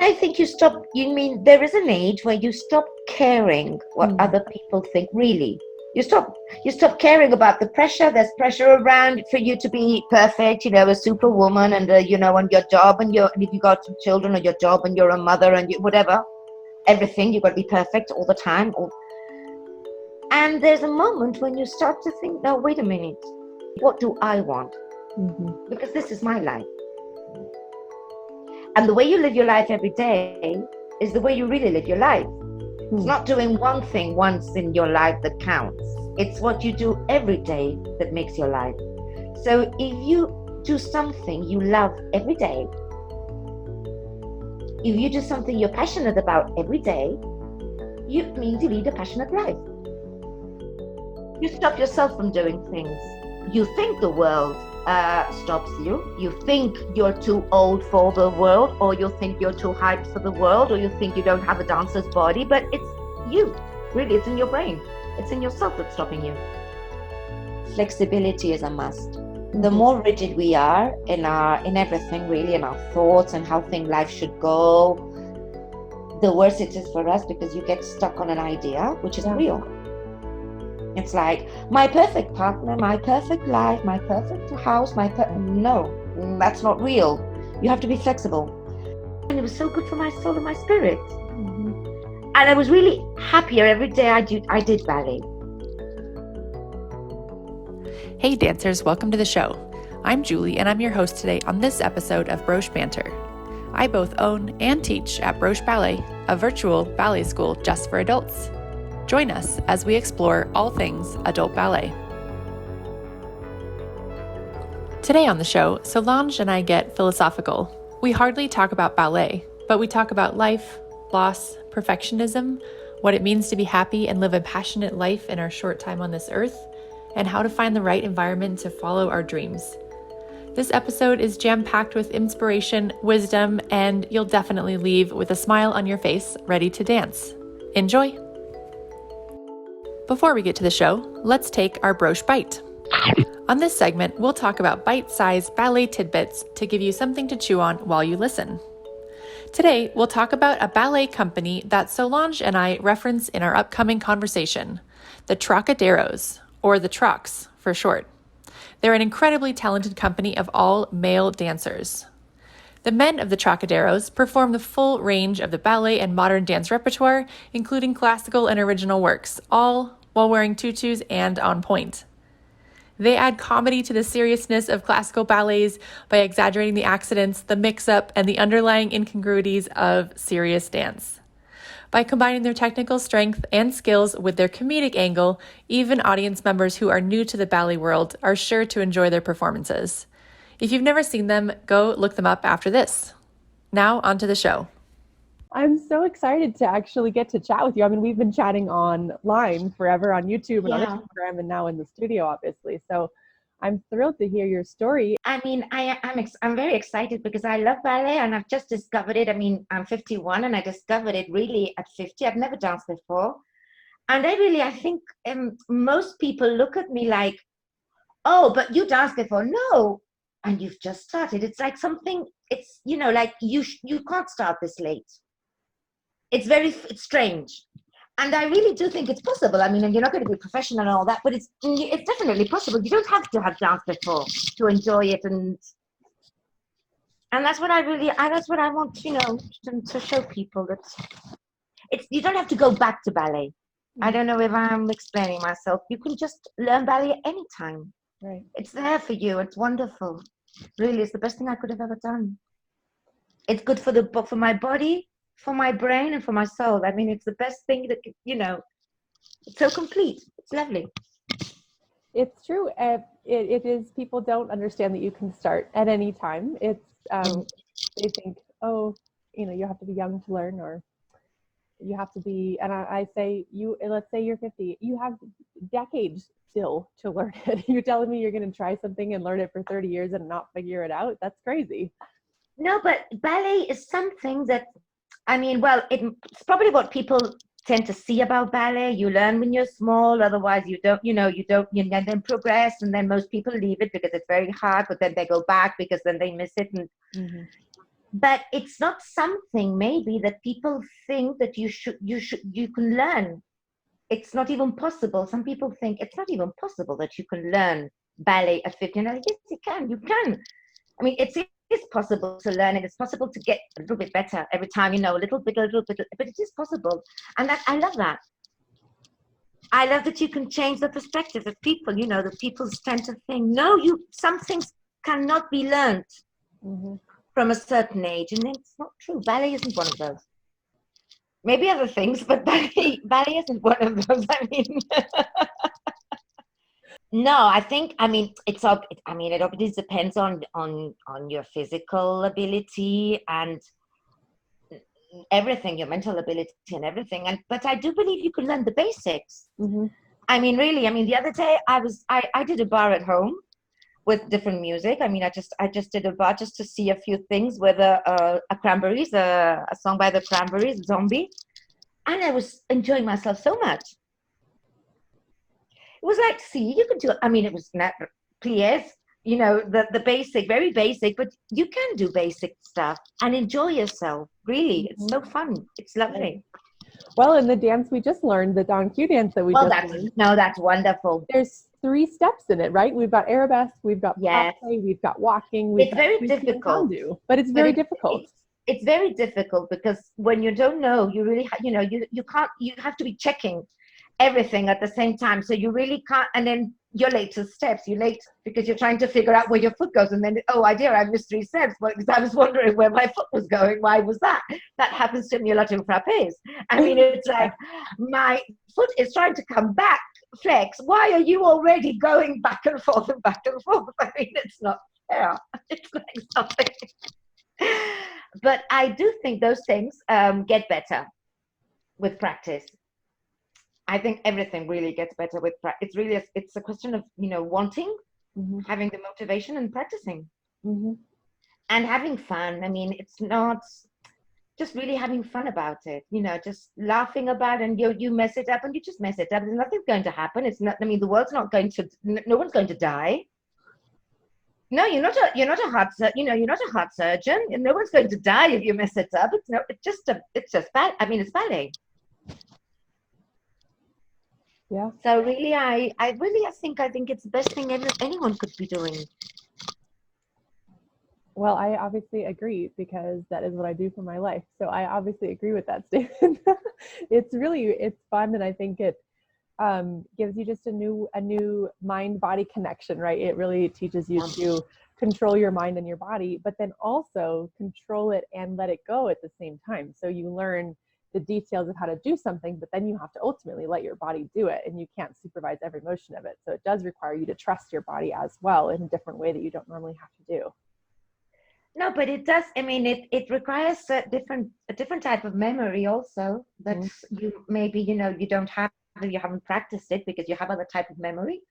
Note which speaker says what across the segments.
Speaker 1: I think you mean there is an age where you stop caring what other people think, really. You stop caring about the pressure. There's pressure around for you to be perfect, a superwoman, and on your job, and if you got some children, or your job, and you're a mother, and whatever, everything, you've got to be perfect all the time. And there's a moment when you start to think, no, wait a minute, what do I want? Because this is my life. And the way you live your life every day is the way you really live your life. It's not doing one thing once in your life that counts. It's what you do every day that makes your life. So if you do something you love every day, if you do something you're passionate about every day, it means you lead a passionate life. You stop yourself from doing things. You think the world stops you. You think you're too old for the world, or you think you're too hyped for the world, or you think you don't have a dancer's body, but it's you. Really, it's in your brain. It's in yourself that's stopping you. Flexibility is a must. The more rigid we are in everything, really, in our thoughts and how life should go, the worse it is for us, because you get stuck on an idea which isn't real. It's like, my perfect partner, my perfect life, my perfect house, no, that's not real. You have to be flexible. And it was so good for my soul and my spirit. And I was really happier every day I did ballet.
Speaker 2: Hey dancers, welcome to the show. I'm Julie, and I'm your host today on this episode of Broche Banter. I both own and teach at Broche Ballet, a virtual ballet school just for adults. Join us as we explore all things adult ballet. Today on the show, Solange and I get philosophical. We hardly talk about ballet, but we talk about life, loss, perfectionism, what it means to be happy and live a passionate life in our short time on this earth, and how to find the right environment to follow our dreams. This episode is jam-packed with inspiration, wisdom, and you'll definitely leave with a smile on your face, ready to dance. Enjoy! Before we get to the show, let's take our Broche Bite. On this segment, we'll talk about bite-sized ballet tidbits to give you something to chew on while you listen. Today, we'll talk about a ballet company that Solange and I reference in our upcoming conversation, the Trocaderos, or the Trocs for short. They're an incredibly talented company of all male dancers. The men of the Trocaderos perform the full range of the ballet and modern dance repertoire, including classical and original works, all while wearing tutus and on point. They add comedy to the seriousness of classical ballets by exaggerating the accidents, the mix-up, and the underlying incongruities of serious dance. By combining their technical strength and skills with their comedic angle, even audience members who are new to the ballet world are sure to enjoy their performances. If you've never seen them, go look them up after this. Now, on to the show.
Speaker 3: I'm so excited to actually get to chat with you. I mean, we've been chatting online forever on YouTube and on Instagram, and now in the studio, obviously. So I'm thrilled to hear your story.
Speaker 1: I mean, I'm very excited because I love ballet, and I've just discovered it. I mean, I'm 51 and I discovered it really at 50. I've never danced before. And I think most people look at me like, oh, but you danced before. No. And you've just started. It's like something, it's, like you can't start this late. It's strange. And I really do think it's possible. I mean, and you're not going to be professional and all that, but it's definitely possible. You don't have to have danced before to enjoy it. And that's what that's what I want, to show people, that you don't have to go back to ballet. I don't know if I'm explaining myself. You can just learn ballet anytime.
Speaker 3: Right.
Speaker 1: It's there for you. It's wonderful. Really, it's the best thing I could have ever done. It's good for my body, for my brain, and for my soul. I mean, it's the best thing that, it's so complete. It's lovely.
Speaker 3: It's true. It is. People don't understand that you can start at any time. It's they think, oh, you have to be young to learn, or you have to be. And I say, let's say you're 50. You have decades still to learn it. You're telling me you're going to try something and learn it for 30 years and not figure it out? That's crazy.
Speaker 1: No, but ballet is something that, I mean, well, it's probably what people tend to see about ballet. You learn when you're small, otherwise you then progress, and then most people leave it because it's very hard, but then they go back because then they miss it. And but it's not something maybe that people think that you can learn. It's not even possible. Some people think it's not even possible that you can learn ballet at 15. Like, yes, you can. You can. I mean, it is possible to learn, and it's possible to get a little bit better every time, a little bit, but it is possible. And that, I love that. I love that you can change the perspective of people, that people tend to think, no, some things cannot be learned from a certain age. And it's not true. Ballet isn't one of those. Maybe other things, but ballet isn't one of those. I mean, no, it's all. It obviously depends on your physical ability and everything, your mental ability and everything. But I do believe you can learn the basics. I mean, really. I mean, the other day I did a bar at home with different music. I mean, I just did a bar just to see a few things with a Cranberries, a song by the Cranberries, Zombie, and I was enjoying myself so much. It was like, see, you could do it. I mean, it was not pliés, the basic, very basic, but you can do basic stuff and enjoy yourself. Really, it's so fun. It's lovely.
Speaker 3: Well, in the dance we just learned, the Don Q dance that we just learned.
Speaker 1: No, that's wonderful.
Speaker 3: There's 3 steps in it, right? We've got arabesque, we've got Broche, we've got walking.
Speaker 1: It's very difficult.
Speaker 3: But it's very difficult.
Speaker 1: It's very difficult because when you don't know, you really, you can't, you have to be checking everything at the same time. So you really can't, and then you're late to steps. You're late because you're trying to figure out where your foot goes. And then, oh, dear, I missed 3 steps. Well, because I was wondering where my foot was going. Why was that? That happens to me a lot in frappés. I mean, it's like my foot is trying to come back, flex. Why are you already going back and forth and back and forth? I mean, it's not fair. It's like something. But I do think those things get better with practice. I think everything really gets better with practice. It's a question of, wanting, having the motivation and practicing and having fun. I mean, it's not just really having fun about it, just laughing about it, and you mess it up and you just mess it up. There's nothing going to happen. It's not, I mean, the world's not going to, no one's going to die. No, you're not a heart surgeon. No one's going to die if you mess it up. It's just bad. I mean, it's ballet.
Speaker 3: Yeah.
Speaker 1: So really, I think it's the best thing anyone could be doing.
Speaker 3: Well, I obviously agree because that is what I do for my life. So I obviously agree with that statement. It's fun, and I think it gives you just a new mind-body connection, right? It really teaches you to control your mind and your body, but then also control it and let it go at the same time. So you learn the details of how to do something, but then you have to ultimately let your body do it, and you can't supervise every motion of it. So it does require you to trust your body as well in a different way that you don't normally have to do.
Speaker 1: No, but it does. I mean, it requires a different type of memory also that you maybe, you don't have if you haven't practiced it, because you have other type of memory,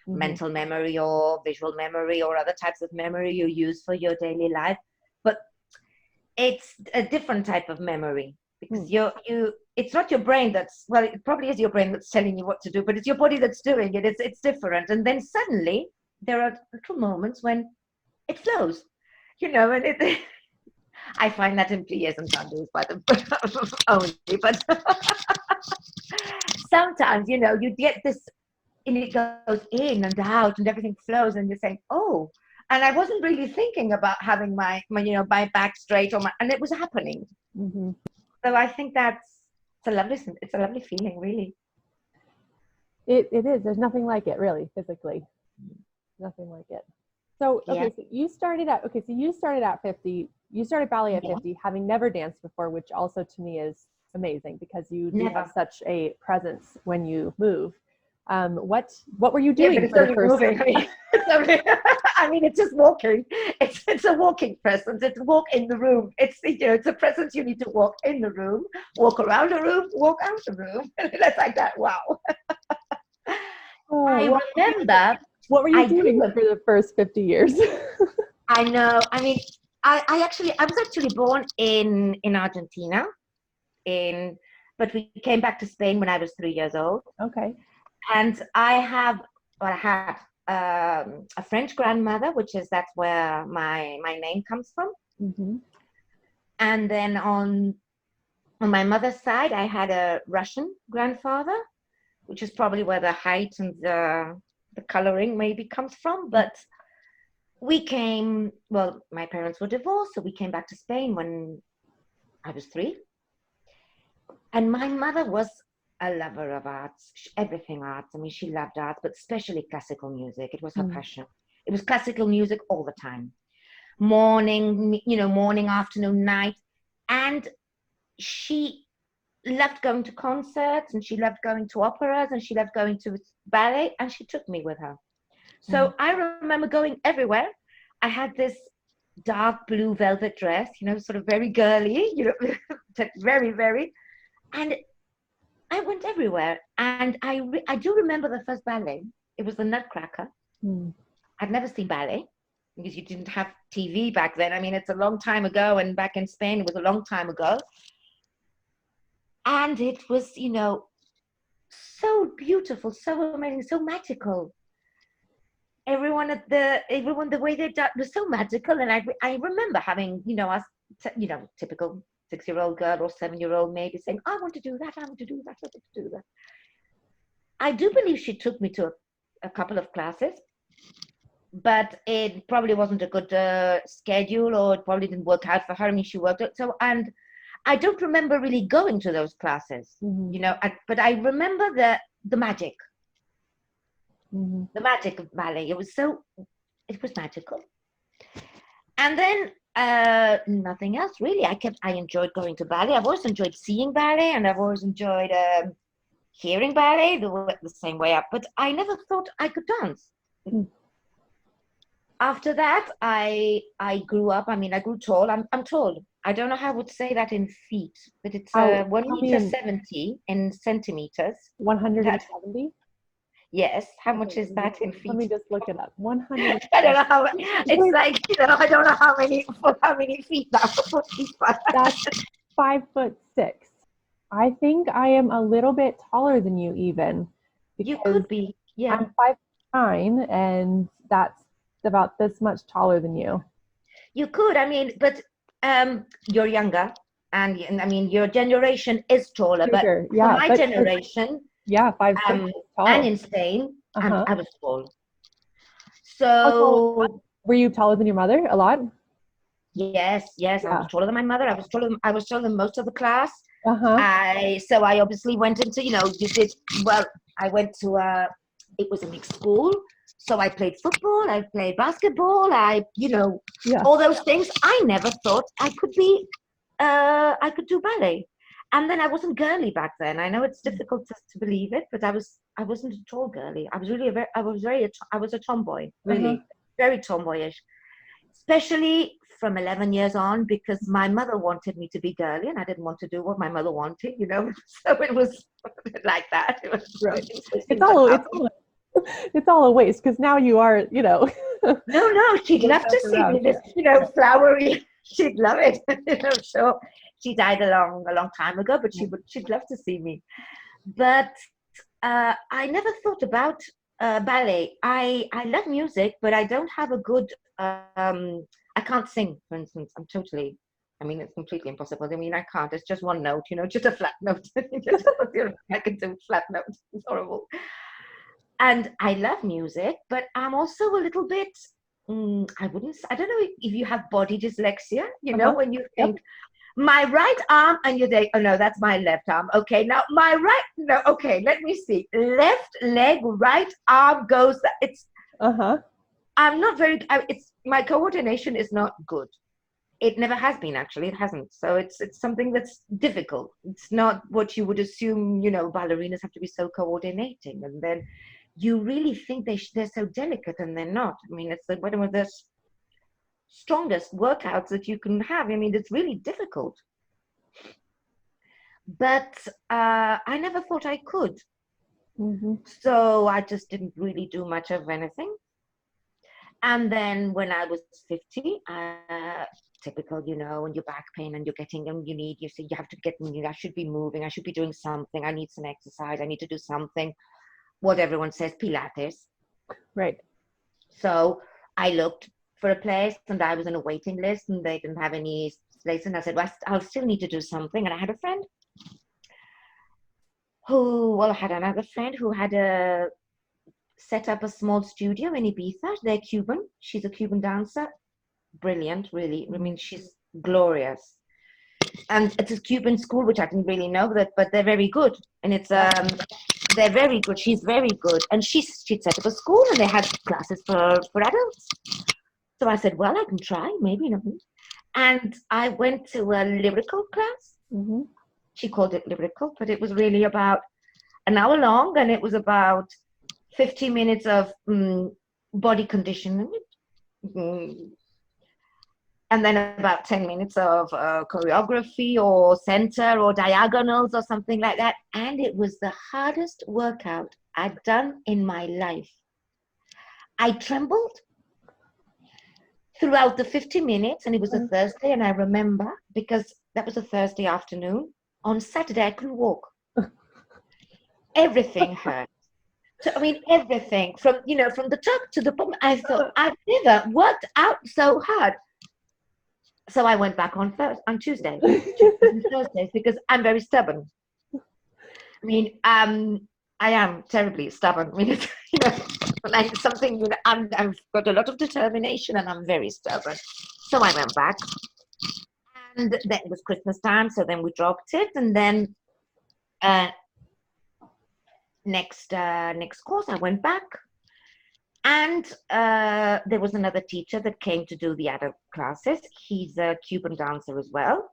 Speaker 1: mental memory or visual memory or other types of memory you use for your daily life. But it's a different type of memory. Because it's not your brain it probably is your brain that's telling you what to do, but it's your body that's doing it. It's different. And then suddenly there are little moments when it flows, and I find that in pliés and tendus by the only, but sometimes, you get this, and it goes in and out and everything flows and you're saying, oh, and I wasn't really thinking about having my my back straight and it was happening. So I think it's a lovely feeling, really.
Speaker 3: It is. There's nothing like it, really, physically. Nothing like it. So, okay, so you started at 50. You started ballet at 50, having never danced before, which also to me is amazing because you do have such a presence when you move. What were you doing for the first?
Speaker 1: Moving. I mean, it's just walking. It's a walking presence. It's a walk in the room. It's a presence you need to walk in the room, walk around the room, walk out the room. That's like that. Wow. I remember.
Speaker 3: What were you doing for the first 50 years?
Speaker 1: I know. I mean, I was actually born in Argentina, but we came back to Spain when I was 3 years old.
Speaker 3: Okay.
Speaker 1: And I had a French grandmother, that's where my name comes from. And then on my mother's side, I had a Russian grandfather, which is probably where the height and the coloring maybe comes from. But my parents were divorced, so we came back to Spain when I was 3. And my mother was a lover of arts, everything arts. I mean, she loved arts, but especially classical music. It was her passion. It was classical music all the time. Morning, morning, afternoon, night. And she loved going to concerts, and she loved going to operas, and she loved going to ballet, and she took me with her. So I remember going everywhere. I had this dark blue velvet dress, sort of very girly, very, very. And I went everywhere. And I do remember the first ballet. It was the Nutcracker. I'd never seen ballet because you didn't have TV back then. I mean, it's a long time ago. And back in Spain, it was a long time ago. And it was, so beautiful, so amazing, so magical. Everyone the way they did was so magical. And I remember having, typical 6-year-old girl or 7-year-old maybe saying, I want to do that, I want to do that, I want to do that. I do believe she took me to a couple of classes, but it probably wasn't a good schedule, or it probably didn't work out for her. I mean, she worked it. So, and I don't remember really going to those classes, but I remember the magic. The magic of ballet. It was magical. And then nothing else really. I enjoyed going to ballet. I've always enjoyed seeing ballet, and I've always enjoyed hearing ballet the same way up. But I never thought I could dance. After that, I grew up. I mean, I grew tall. I'm tall. I don't know how I would say that in feet, but it's 1.70 in centimeters.
Speaker 3: 170.
Speaker 1: Yes. How much is that in feet?
Speaker 3: Let me just look it up. 100.
Speaker 1: I don't know how. It's like, I don't know how many feet that would be.
Speaker 3: That's 5'6". I think I am a little bit taller than you, even.
Speaker 1: You could be. Yeah.
Speaker 3: I'm 5'9", and that's about this much taller than you.
Speaker 1: You could. I mean, but you're younger, and I mean, your generation is taller. But for my generation.
Speaker 3: Yeah, 5'6" tall.
Speaker 1: And in Spain, I was tall. So,
Speaker 3: were you taller than your mother a lot?
Speaker 1: Yes. I was taller than my mother. I was taller than most of the class.
Speaker 3: So
Speaker 1: I obviously went into, I went to it was a mixed school. So I played football, I played basketball, all those things. I never thought I could do ballet. And then I wasn't girly back then. I know it's difficult to believe it, but I wasn't a tall girly. I was really I was a tomboy, really, very tomboyish, especially from 11 years on, because my mother wanted me to be girly, and I didn't want to do what my mother wanted, So it was like that. It was
Speaker 3: right. It's all a waste, because now you are,
Speaker 1: No, she'd love to see me this, flowery. She'd love it, So she died a long time ago, but she'd love to see me. But I never thought about ballet. I love music, but I don't have a good. I can't sing, for instance. It's completely impossible. I mean, I can't. It's just one note, just a flat note. I can do flat notes. It's horrible. And I love music, but I'm also a little bit. I don't know if you have body dyslexia. When you think. My right arm, and you say, oh no, that's my left arm. Okay, now my right, no, okay, let me see. Left leg, right arm goes, it's, I'm not very, my coordination is not good. It never has been, actually, it hasn't. So it's something that's difficult. It's not what you would assume, ballerinas have to be so coordinating. And then you really think they're so delicate, and they're not. I mean, it's one of the strongest workouts that you can have. I mean, it's really difficult. But I never thought I could. So I just didn't really do much of anything. And then when I was 50, typical, when your back pain and you're getting, and you have to get, I should be moving, I should be doing something, I need some exercise, I need to do something. What everyone says, Pilates.
Speaker 3: Right.
Speaker 1: So I looked for a place, and I was in a waiting list, and they didn't have any place. And I said, well, I'll still need to do something. And I had a friend I had another friend who had set up a small studio in Ibiza. They're Cuban. She's a Cuban dancer. Brilliant, really. I mean, she's glorious. And it's a Cuban school, which I didn't really know that, but they're very good. And they're very good. She's very good. And she'd set up a school, and they had classes for adults. So I said, well, I can try, maybe not. And I went to a lyrical class.
Speaker 3: Mm-hmm.
Speaker 1: She called it lyrical, but it was really about an hour long, and it was about 50 minutes of body conditioning. And then about 10 minutes of choreography or center or diagonals or something like that. And it was the hardest workout I'd done in my life. I trembled throughout the 50 minutes, and it was a Thursday, and I remember, because that was a Thursday afternoon. On Saturday, I couldn't walk. Everything hurt. So, I mean, everything from the top to the bottom. I thought, I've never worked out so hard. So I went back on Tuesday, Thursdays, because I'm very stubborn. I mean, I am terribly stubborn. I mean, it's, like something, I've got a lot of determination, and I'm very stubborn. So I went back, and then it was Christmas time, so then we dropped it, and then next course I went back, and there was another teacher that came to do the adult classes. He's a Cuban dancer as well,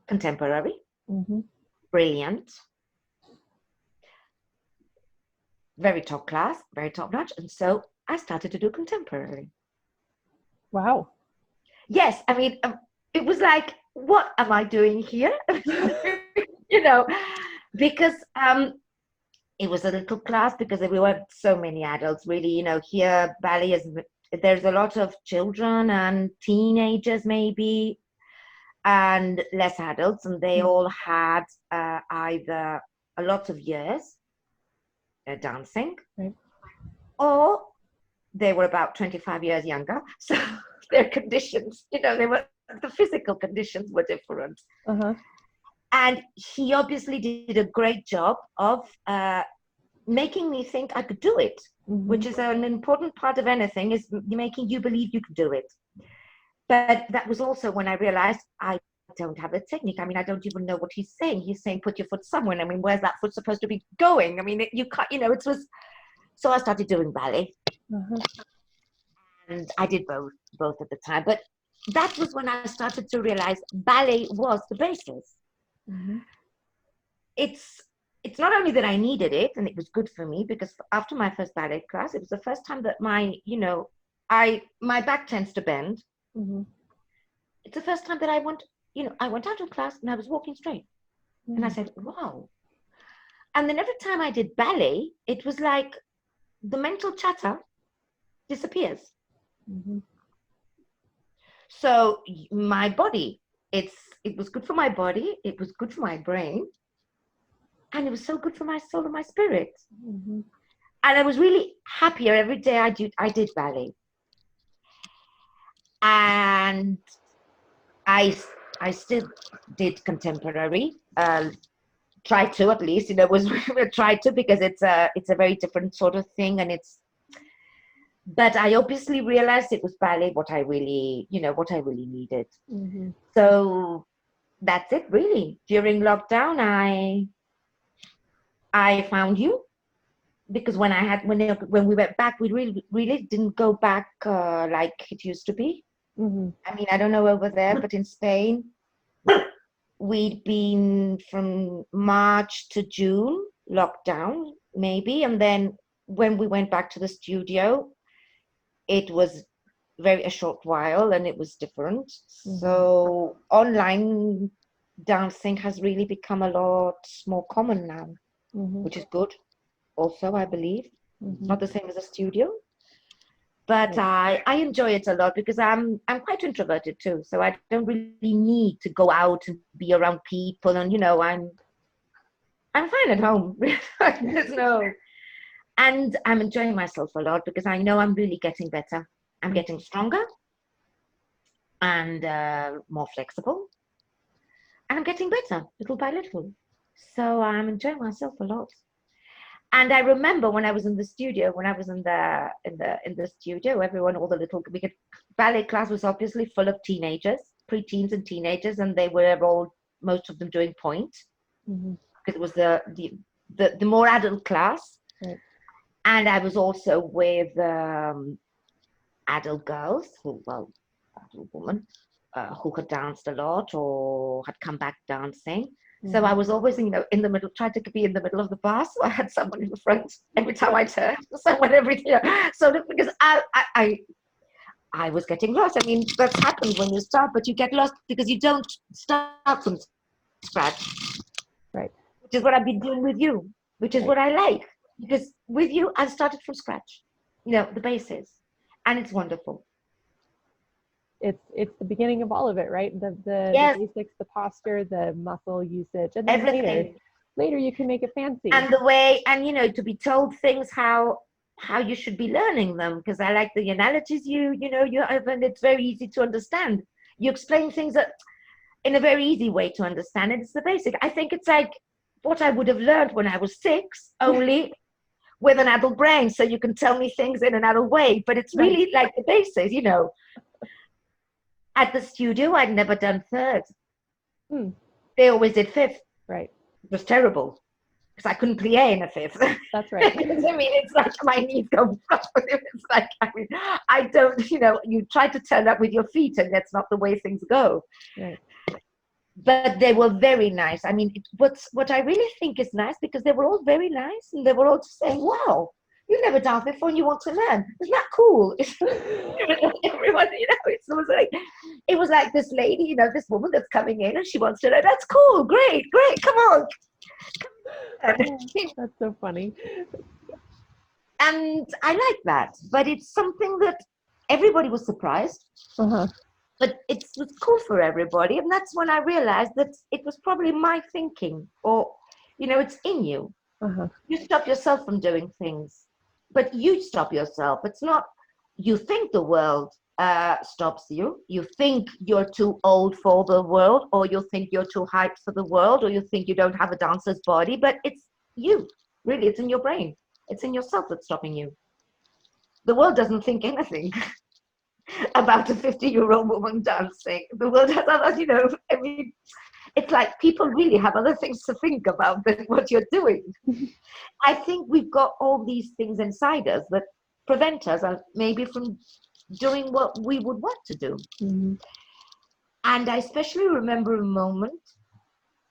Speaker 1: contemporary, brilliant, very top class, very top notch. And so I started to do contemporary.
Speaker 3: Wow.
Speaker 1: Yes, I mean, it was like, what am I doing here? Because it was a little class, because we weren't so many adults, really. Here ballet there's a lot of children and teenagers maybe, and less adults, and they all had either a lot of years dancing,
Speaker 3: right,
Speaker 1: or they were about 25 years younger. So their conditions, the physical conditions were different. And he obviously did a great job of making me think I could do it, which is an important part of anything, is making you believe you can do it. But that was also when I realized I don't have a technique. I mean, I don't even know what he's saying. He's saying, put your foot somewhere. I mean, where's that foot supposed to be going? I mean, you can't, it was, so I started doing ballet. And I did both at the time. But that was when I started to realize ballet was the basis. It's not only that I needed it, and it was good for me, because after my first ballet class, it was the first time that my back tends to bend. It's the first time that I went out of class and I was walking straight. And I said, wow. And then every time I did ballet, it was like the mental chatter disappears. So my body, it was good for my body, it was good for my brain, and it was so good for my soul and my spirit. And I was really happier every day I did ballet. And I still did contemporary, try to, at least, try to, because it's a very different sort of thing, and but I obviously realized it was ballet what I really needed. So that's it, really. During lockdown, I found you, because when we went back, we really didn't go back like it used to be. I mean, I don't know over there, but in Spain, we'd been from March to June lockdown, maybe, and then when we went back to the studio, it was a short while, and it was different. So online dancing has really become a lot more common now, which is good also, I believe. Not the same as a studio, but I enjoy it a lot, because I'm quite introverted too, so I don't really need to go out and be around people, and I'm fine at home. And I'm enjoying myself a lot, because I know I'm really getting better. I'm getting stronger and more flexible, and I'm getting better little by little. So I'm enjoying myself a lot. And I remember when I was in the studio, when I was in the studio, everyone, all the little, we could, ballet class was obviously full of teenagers, preteens and teenagers, and they were all, most of them doing point, because it was the more adult class.
Speaker 3: Right.
Speaker 1: And I was also with adult girls adult women who had danced a lot or had come back dancing. So I was always, in the middle, tried to be in the middle of the bar. So I had someone in the front every time I turned, someone So because I was getting lost. I mean, that's happened when you start, but you get lost because you don't start from scratch.
Speaker 3: Right.
Speaker 1: Which is what I've been doing with you, which is what I like. Because with you, I've started from scratch. The basis. And it's wonderful.
Speaker 3: It's the beginning of all of it, right? The basics, the posture, the muscle usage, and then later you can make it fancy.
Speaker 1: And the way, and to be told things how you should be learning them, because I like the analogies you have, and it's very easy to understand. You explain things in a very easy way to understand, and it's the basic. I think it's like what I would have learned when I was 6, only with an adult brain, so you can tell me things in an adult way, but it's really like the basics, At the studio, I'd never done third. They always did fifth.
Speaker 3: Right.
Speaker 1: It was terrible because I couldn't plie in a fifth.
Speaker 3: That's right.
Speaker 1: It's like my knees go. It's like, I don't, you try to turn up with your feet and that's not the way things go.
Speaker 3: Right.
Speaker 1: But they were very nice. I mean, what I really think is nice, because they were all very nice and they were all just saying, wow, you never danced before and you want to learn. Isn't that cool? Everyone, it was like this lady, this woman that's coming in and she wants to learn. That's cool. Great. Come on.
Speaker 3: That's so funny.
Speaker 1: And I like that. But it's something that everybody was surprised. But it was cool for everybody. And that's when I realized that it was probably my thinking, or, it's in you. You stop yourself from doing things. But you stop yourself. It's not, you think the world stops you. You think you're too old for the world, or you think you're too hyped for the world, or you think you don't have a dancer's body, but it's you. Really, it's in your brain. It's in yourself that's stopping you. The world doesn't think anything about a 50-year-old woman dancing. The world has other, it's like people really have other things to think about than what you're doing. I think we've got all these things inside us that prevent us maybe from doing what we would want to do. And I especially remember a moment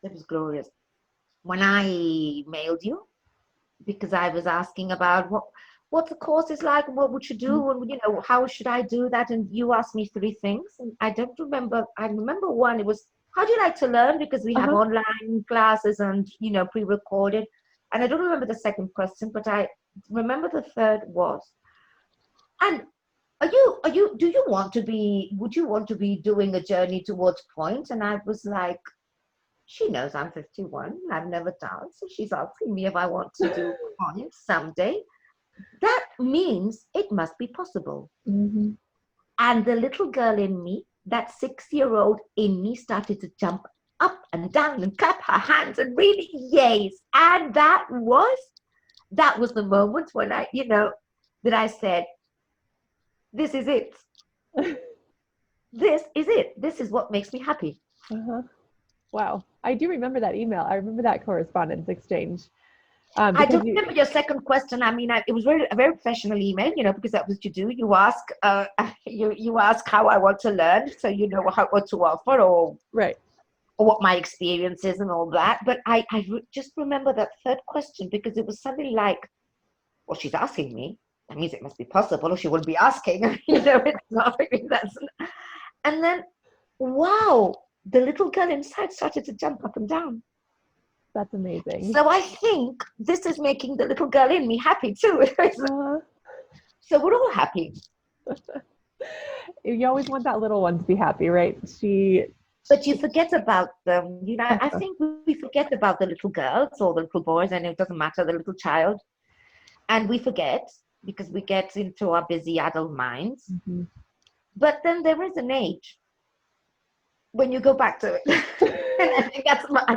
Speaker 1: that was glorious when I mailed you, because I was asking about what the course is like and what would you do, and how should I do that, and you asked me 3 things, and I don't remember. I remember one. It was, how do you like to learn? Because we have online classes and, pre-recorded. And I don't remember the second question, but I remember the third was, and would you want to be doing a journey towards point? And I was like, she knows I'm 51. I've never danced. So she's asking me if I want to do point someday. That means it must be possible. And the little girl in me, that 6-year-old in me, started to jump up and down and clap her hands and really yes. And that was the moment when I, that I said, this is it. This is it. This is what makes me happy.
Speaker 3: Wow. I do remember that email. I remember that correspondence exchange.
Speaker 1: I don't remember your second question. I mean, it was a very professional email, because that was what you do. You ask, you ask how I want to learn, so what to offer, or what my experience is and all that. But I just remember that third question, because it was something like, well, she's asking me. That means it must be possible, or she wouldn't be asking. It's not. And then, wow, the little girl inside started to jump up and down.
Speaker 3: That's amazing.
Speaker 1: So I think this is making the little girl in me happy too. So we're all happy.
Speaker 3: You always want that little one to be happy, right?
Speaker 1: But you forget about them. I think we forget about the little girls or the little boys, and it doesn't matter, the little child. And we forget because we get into our busy adult minds.
Speaker 3: Mm-hmm.
Speaker 1: But then there is an age when you go back to it. And I think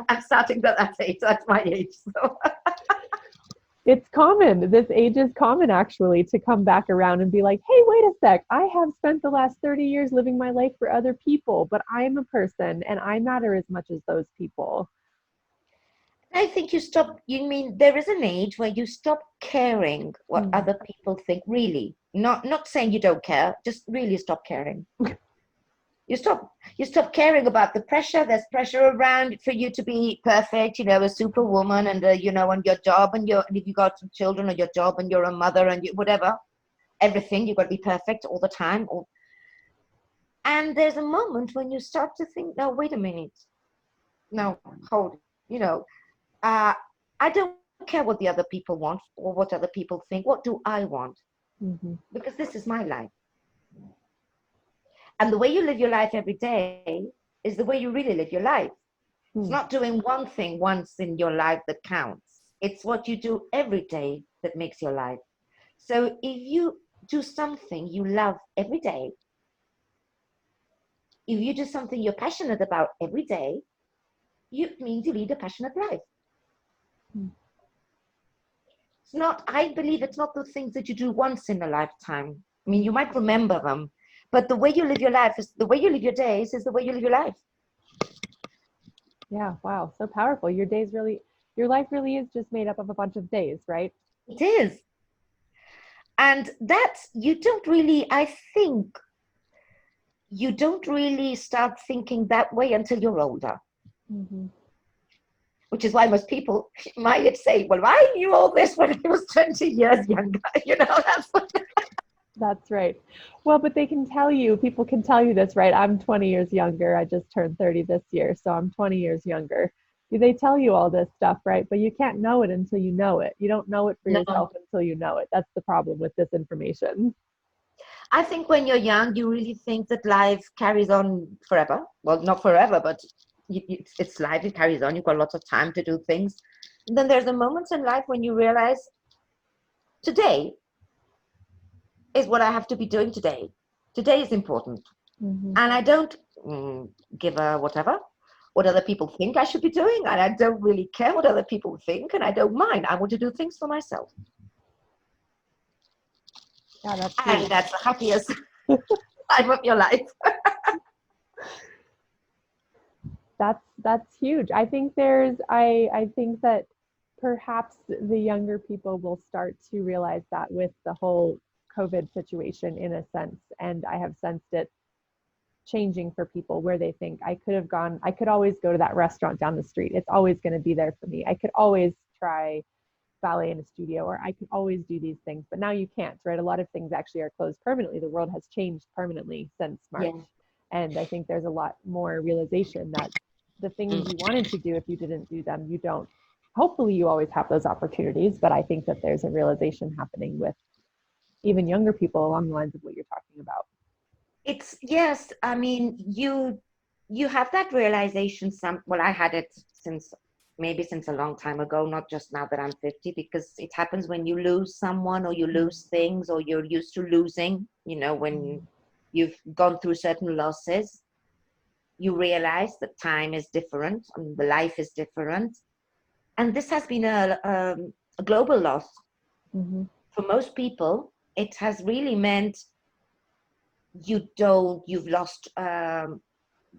Speaker 1: I'm starting at that age. That's my age. So.
Speaker 3: It's common. This age is common, actually, to come back around and be like, hey, wait a sec. I have spent the last 30 years living my life for other people, but I'm a person and I matter as much as those people.
Speaker 1: I think you mean there is an age where you stop caring what other people think, really. Not saying you don't care, just really stop caring. You stop caring about the pressure. There's pressure around for you to be perfect, a superwoman, and and your job, and if you got some children, or your job, and you're a mother, and whatever, everything, you've got to be perfect all the time. And there's a moment when you start to think, no, wait a minute, no, hold, I don't care what the other people want or what other people think. What do I want?
Speaker 3: Mm-hmm.
Speaker 1: Because this is my life. And the way you live your life every day is the way you really live your life. It's not doing one thing once in your life that counts. It's what you do every day that makes your life. So if you do something you love every day, if you do something you're passionate about every day, it means you lead a passionate life. I believe it's not the things that you do once in a lifetime. I mean, you might remember them, but the way you live your life is the way you live your days is the way you live your life.
Speaker 3: Yeah, wow, so powerful. Your life really is just made up of a bunch of days, right?
Speaker 1: It is. And I think you don't really start thinking that way until you're older.
Speaker 3: Mm-hmm.
Speaker 1: Which is why most people might say, well, I knew all this when I was 20 years younger.
Speaker 3: That's right. Well, but people can tell you this, right? I'm 20 years younger. I just turned 30 this year, so I'm 20 years younger. They tell you all this stuff, right? But you can't know it until you know it. You don't know it for yourself until you know it. That's the problem with this information.
Speaker 1: I think when you're young, you really think that life carries on forever. Well, not forever, but it's life. It carries on. You've got lots of time to do things. And then there's a moment in life when you realize today is what I have to be doing today. Today is important.
Speaker 3: Mm-hmm.
Speaker 1: And I don't give a whatever what other people think I should be doing. And I don't really care what other people think. And I don't mind. I want to do things for myself.
Speaker 3: Yeah, that's
Speaker 1: And
Speaker 3: huge.
Speaker 1: that's the happiest time of your life.
Speaker 3: That's huge. I think that perhaps the younger people will start to realize that with the whole COVID situation, in a sense. And I have sensed it changing for people, where they think, I could always go to that restaurant down the street. It's always going to be there for me. I could always try ballet in a studio, or I could always do these things, but now you can't, right? A lot of things actually are closed permanently. The world has changed permanently since March. Yeah. And I think there's a lot more realization that the things you wanted to do, if you didn't do them, you don't. Hopefully you always have those opportunities, but I think that there's a realization happening with even younger people along the lines of what you're talking about.
Speaker 1: Yes, I mean, you have that realization. I had it since a long time ago, not just now that I'm 50, because it happens when you lose someone, or you lose things, or you're used to losing, when you've gone through certain losses, you realize that time is different and the life is different. And this has been a global loss.
Speaker 3: Mm-hmm.
Speaker 1: For most people. It has really meant you've lost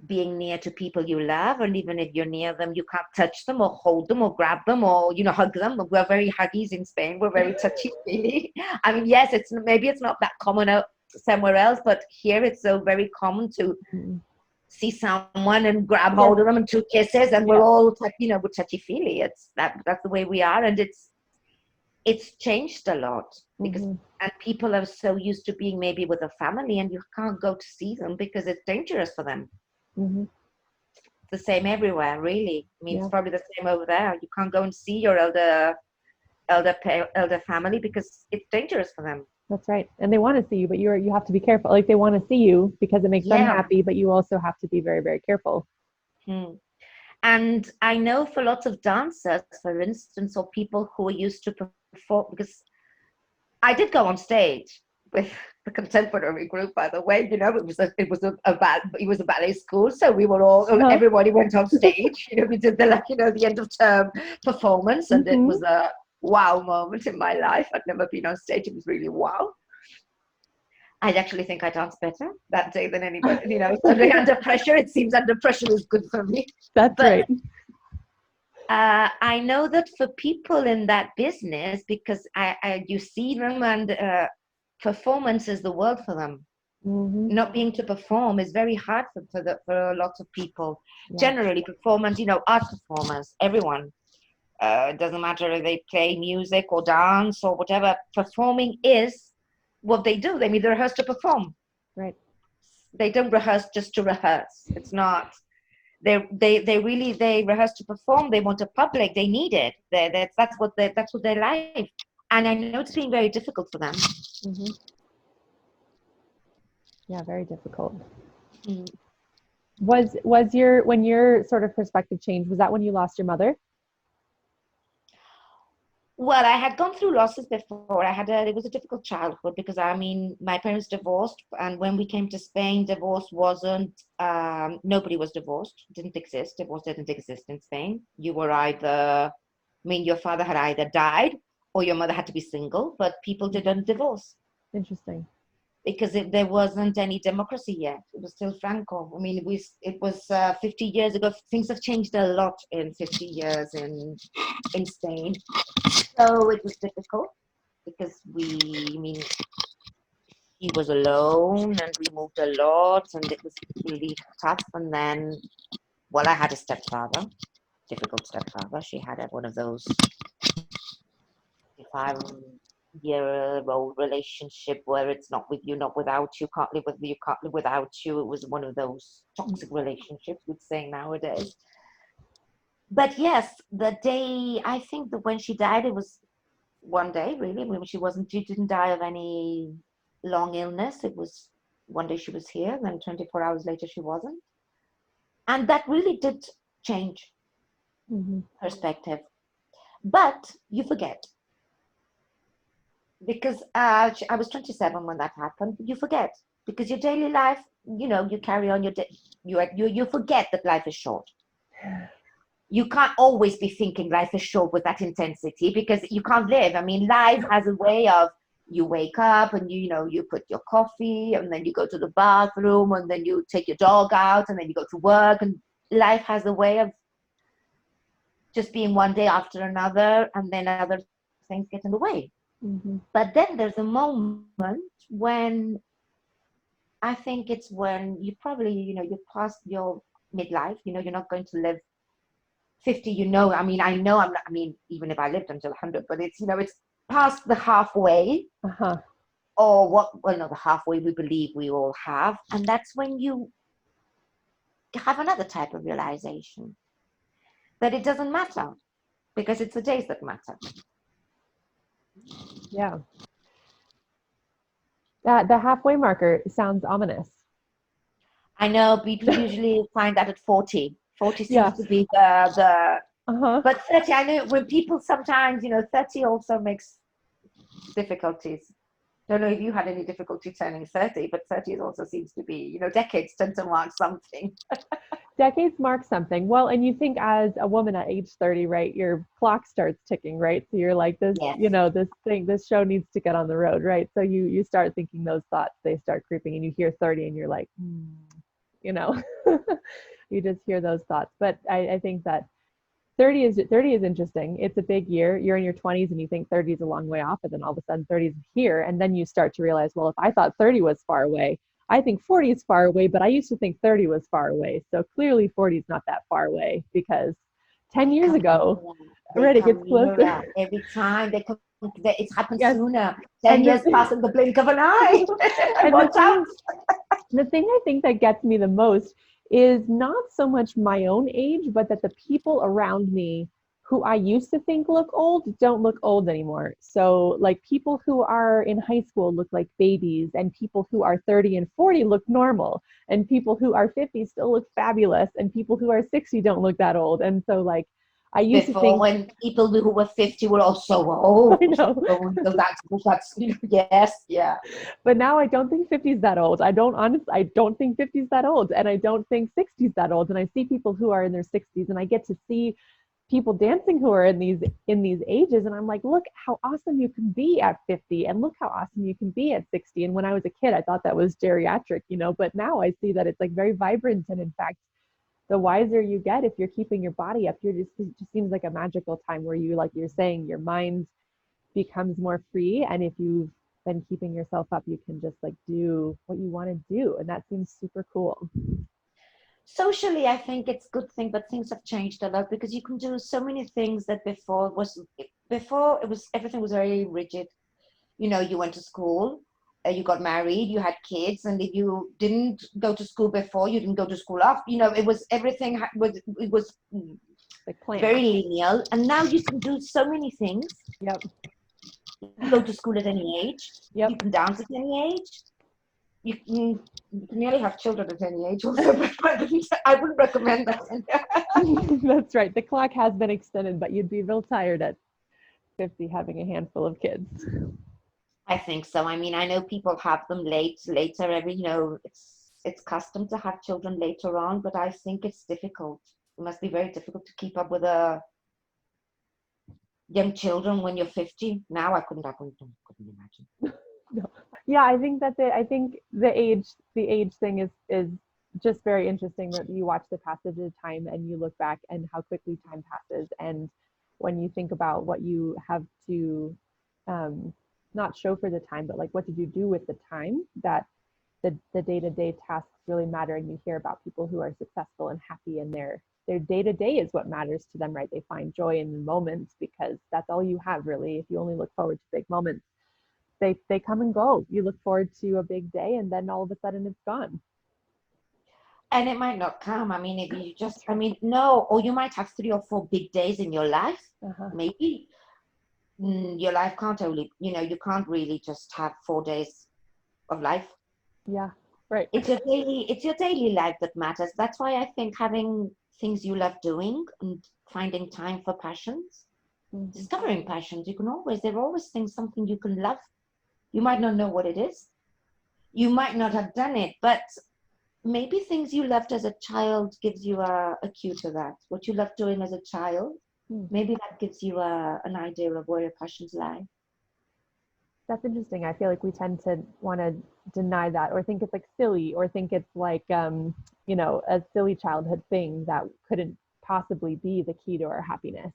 Speaker 1: being near to people you love, and even if you're near them, you can't touch them or hold them or grab them or hug them. We're very huggies in Spain. We're very touchy-feely. I mean, yes, maybe it's not that common out somewhere else, but here it's so very common to see someone and grab hold of them and 2 kisses, and we're all we're touchy-feely. That's the way we are, and it's changed a lot because and people are so used to being maybe with a family, and you can't go to see them because it's dangerous for them. It's the same everywhere, really. I mean, it's probably the same over there. You can't go and see your elder family because it's dangerous for them.
Speaker 3: That's right. And they want to see you, but you have to be careful. Like, they want to see you because it makes them happy, but you also have to be very, very careful.
Speaker 1: And I know for lots of dancers, for instance, or people who are used to perform, because I did go on stage with the contemporary group, by the way. It was a ballet school, so we were all
Speaker 3: Huh?
Speaker 1: everybody went on stage. We did the end of term performance, and it
Speaker 3: Mm-hmm.
Speaker 1: was a wow moment in my life. I'd never been on stage. It was really wow. I actually think I danced better that day than anybody. Under pressure, it seems under pressure is good for me.
Speaker 3: That's
Speaker 1: But
Speaker 3: right.
Speaker 1: I know that for people in that business, because you see them, and performance is the world for them.
Speaker 3: Mm-hmm.
Speaker 1: Not being to perform is very hard for lots of people.
Speaker 3: Yeah.
Speaker 1: Generally, performance, art performers, everyone. It doesn't matter if they play music or dance or whatever. Performing is what they do. They rehearse to perform.
Speaker 3: Right.
Speaker 1: They don't rehearse just to rehearse. It's not. They rehearse to perform. They want a public. They need it. That's what their life. And I know it's been very difficult for them.
Speaker 3: Mm-hmm. Yeah, very difficult.
Speaker 1: Mm.
Speaker 3: Was your when your sort of perspective changed, was that when you lost your mother?
Speaker 1: Well, I had gone through losses before. It was a difficult childhood because my parents divorced, and when we came to Spain, divorce wasn't. Nobody was divorced. Didn't exist. Divorce didn't exist in Spain. You were either, your father had either died or your mother had to be single, but people didn't divorce
Speaker 3: Interesting.
Speaker 1: because there wasn't any democracy yet. It was still Franco. It was 50 years ago. Things have changed a lot in 50 years in Spain. So it was difficult because he was alone and we moved a lot and it was really tough. And then, well, I had a stepfather, difficult stepfather. She had one of those 5-year-old relationship where it's not with you, not without you, can't live with you, can't live without you. It was one of those toxic relationships, we'd say nowadays. But yes, the day, I think that when she died, it was one day, really. She didn't die of any long illness. It was one day she was here, then 24 hours later she wasn't. And that really did change
Speaker 3: Mm-hmm.
Speaker 1: perspective. But you forget, because I was 27 when that happened. You forget, because your daily life, you carry on your day. You forget that life is short. You can't always be thinking life is short with that intensity because you can't live. Life has a way of, you wake up and you put your coffee and then you go to the bathroom and then you take your dog out and then you go to work, and life has a way of just being one day after another, and then other things get in the way.
Speaker 3: Mm-hmm.
Speaker 1: But then there's a moment when I think it's when you probably, you're past your midlife, you're not going to live 50, I know I'm not, even if I lived until 100, but it's past the halfway,
Speaker 3: Uh-huh.
Speaker 1: or the halfway we believe we all have. And that's when you have another type of realization that it doesn't matter because it's the days that matter.
Speaker 3: Yeah. The halfway marker sounds ominous.
Speaker 1: I know people usually find that at 40. 40 seems
Speaker 3: Yeah.
Speaker 1: to be the
Speaker 3: Uh-huh.
Speaker 1: but 30, I know when people sometimes, 30 also makes difficulties. Don't know if you had any difficulty turning 30, but 30 also seems to be, decades tend to mark something.
Speaker 3: Decades mark something. Well, and you think as a woman at age 30, right, your clock starts ticking, right? So you're like,
Speaker 1: Yes.
Speaker 3: this show needs to get on the road, right? So you start thinking those thoughts, they start creeping, and you hear 30 and you're like, you know, you just hear those thoughts. But I think that 30 is interesting. It's a big year. You're in your 20s and you think 30 is a long way off, and then all of a sudden 30 is here. And then you start to realize, well, if I thought 30 was far away, I think 40 is far away, but I used to think 30 was far away. So clearly 40 is not that far away, because 10 years ago, right, it gets closer.
Speaker 1: Every time it's happened
Speaker 3: Yes.
Speaker 1: sooner. 10
Speaker 3: And
Speaker 1: years pass in the blink of an eye.
Speaker 3: and
Speaker 1: Watch out.
Speaker 3: the thing I think that gets me the most is not so much my own age, but that the people around me who I used to think look old don't look old anymore. So, like, people who are in high school look like babies, and people who are 30 and 40 look normal, and people who are 50 still look fabulous, and people who are 60 don't look that old. And so, like, I used to
Speaker 1: Before,
Speaker 3: think,
Speaker 1: when people who were 50 were all so old.
Speaker 3: I know,
Speaker 1: Oh, so that's yes, yeah.
Speaker 3: but now I don't think 50 is that old. I don't think 50 is that old, and I don't think 60 is that old. And I see people who are in their 60s, and I get to see people dancing who are in these ages, and I'm like, look how awesome you can be at 50, and look how awesome you can be at 60. And when I was a kid, I thought that was geriatric, but now I see that it's like very vibrant, and in fact, the wiser you get, if you're keeping your body up, it just seems like a magical time where you, like you're saying, your mind becomes more free, and if you've been keeping yourself up, you can just like do what you want to do, and that seems super cool.
Speaker 1: Socially, I think it's a good thing, but things have changed a lot because you can do so many things that before it was everything was very rigid. You went to school, you got married, you had kids, and if you didn't go to school before, you didn't go to school after. It was everything it was
Speaker 3: Like plan.
Speaker 1: very linear, and now you can do so many things.
Speaker 3: Yep.
Speaker 1: You can go to school at any age.
Speaker 3: Yep.
Speaker 1: You can dance at any age. You can nearly have children at any age also, but I wouldn't recommend that.
Speaker 3: That's right. The clock has been extended, but you'd be real tired at 50 having a handful of kids.
Speaker 1: I think so. I mean, I know people have them later. It's custom to have children later on, but I think it's difficult. It must be very difficult to keep up with young children when you're 50. Now I couldn't imagine.
Speaker 3: No. Yeah, I think the age thing is just very interesting, that you watch the passage of time and you look back and how quickly time passes. And when you think about what you have to not show for the time, but like what did you do with the time, that the day-to-day tasks really matter. And you hear about people who are successful and happy, and their day-to-day is what matters to them, right? They find joy in the moments because that's all you have, really. If you only look forward to big moments, they come and go. You look forward to a big day and then all of a sudden it's gone.
Speaker 1: And it might not come. I mean, if you just, no, or you might have 3 or 4 big days in your life. Maybe your life can't only, you can't really just have 4 days of life.
Speaker 3: Yeah, right.
Speaker 1: It's your daily life that matters. That's why I think having things you love doing and finding time for passions, discovering passions, there are always things, something you can love. You might not know what it is. You might not have done it, but maybe things you loved as a child gives you a cue to that. What you loved doing as a child, maybe that gives you an idea of where your passions lie.
Speaker 3: That's interesting. I feel like we tend to want to deny that, or think it's like silly, or think it's like, a silly childhood thing that couldn't possibly be the key to our happiness.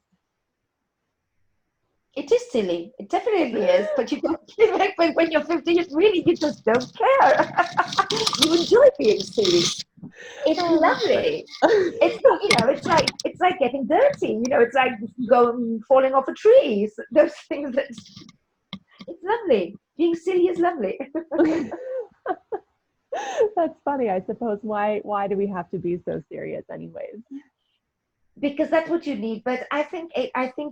Speaker 1: It is silly. It definitely is. But you don't, like when you're 50, you just don't care. You enjoy being silly. It's lovely. It's not, it's like getting dirty. It's like falling off a tree. Those things it's lovely. Being silly is lovely.
Speaker 3: That's funny. I suppose why do we have to be so serious anyways?
Speaker 1: Because that's what you need. But I think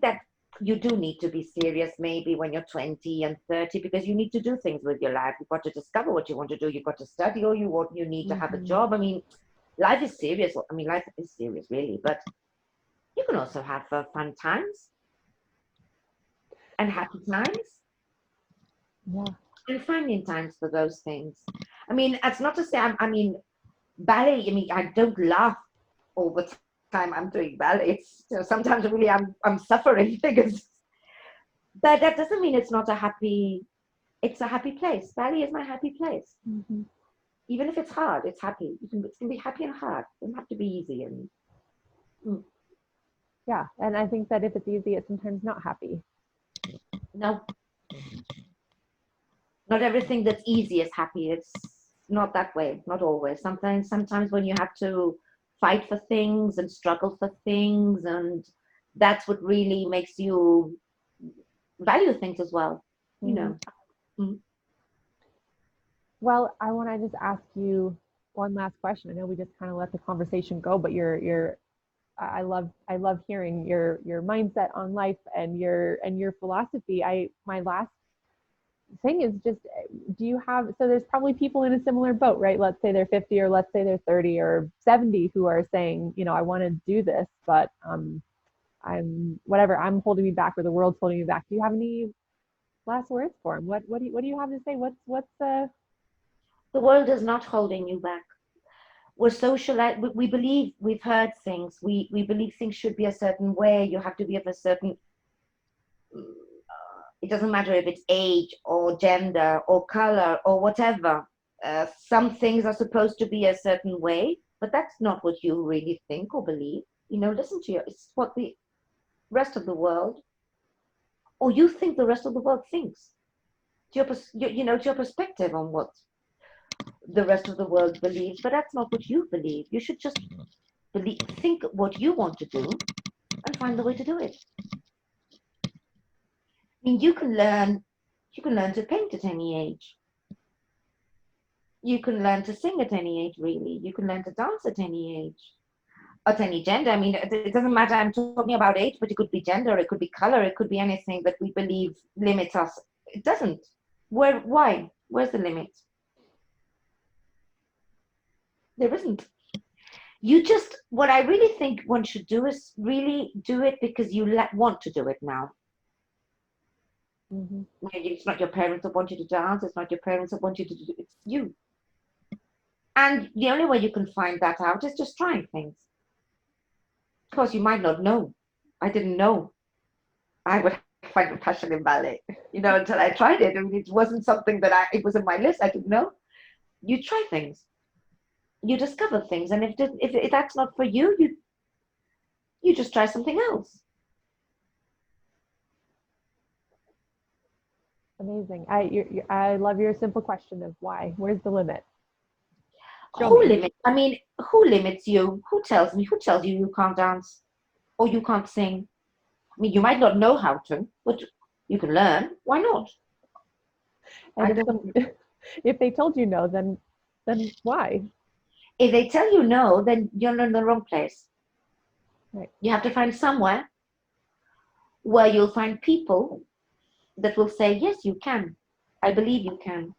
Speaker 1: that you do need to be serious maybe when you're 20 and 30, because you need to do things with your life. You've got to discover what you want to do. You've got to study, or you need to have a job. Life is serious. Life is serious, really. But you can also have fun times and happy times.
Speaker 3: Yeah.
Speaker 1: And finding times for those things. That's not to say ballet. I don't laugh all the time I'm doing ballet. It's, sometimes really I'm suffering because, but that doesn't mean it's not a happy. It's a happy place. Ballet is my happy place. Even if it's hard, it's happy. It can be happy and hard. It doesn't have to be easy.
Speaker 3: Yeah, and I think that if it's easy, it's sometimes not happy.
Speaker 1: No. Not everything that's easy is happy. It's not that way. Not always. Sometimes when you have to fight for things and struggle for things, and that's what really makes you value things as well.
Speaker 3: Well, I want to just ask you one last question. I know we just kind of let the conversation go, but I love hearing your mindset on life and your philosophy. My last thing is just, so there's probably people in a similar boat, right? Let's say they're 50, or let's say they're 30 or 70 who are saying, I want to do this, but I'm holding me back, or the world's holding me back. Do you have any last words for him? What do you have to say? What's
Speaker 1: The world is not holding you back. We're socialized. We believe we've heard things. We believe things should be a certain way. You have to be of a certain. It doesn't matter if it's age or gender or color or whatever. Some things are supposed to be a certain way, but that's not what you really think or believe. Listen to you. It's what the rest of the world, or you think the rest of the world thinks. To your perspective on what the rest of the world believes, but that's not what you believe. You should just think what you want to do and find the way to do it. I mean, you can learn to paint at any age. You can learn to sing at any age, really. You can learn to dance at any age, at any gender. I mean, it doesn't matter. I'm talking about age, but it could be gender, it could be color, it could be anything that we believe limits us. It doesn't. Why? Where's the limit? There isn't. What I really think one should do is really do it because you want to do it now.
Speaker 3: mm-hmm.
Speaker 1: Maybe it's not your parents that want you to dance, it's not your parents that want you to do it, it's you. And the only way you can find that out is just trying things. Of course, you might not know. I didn't know I would find a passion in ballet, until I tried it. I mean, it wasn't something it was in my list. I didn't know. You try things. You discover things. And if that's not for you, you just try something else.
Speaker 3: Amazing. I love your simple question of why. Where's the limit?
Speaker 1: Who limits you? Who tells you you can't dance or you can't sing? I mean, you might not know how to, but you can learn. Why not?
Speaker 3: And if they told you no, then why?
Speaker 1: If they tell you no, then you're in the wrong place.
Speaker 3: Right.
Speaker 1: You have to find somewhere where you'll find people that will say, yes, you can. I believe you can.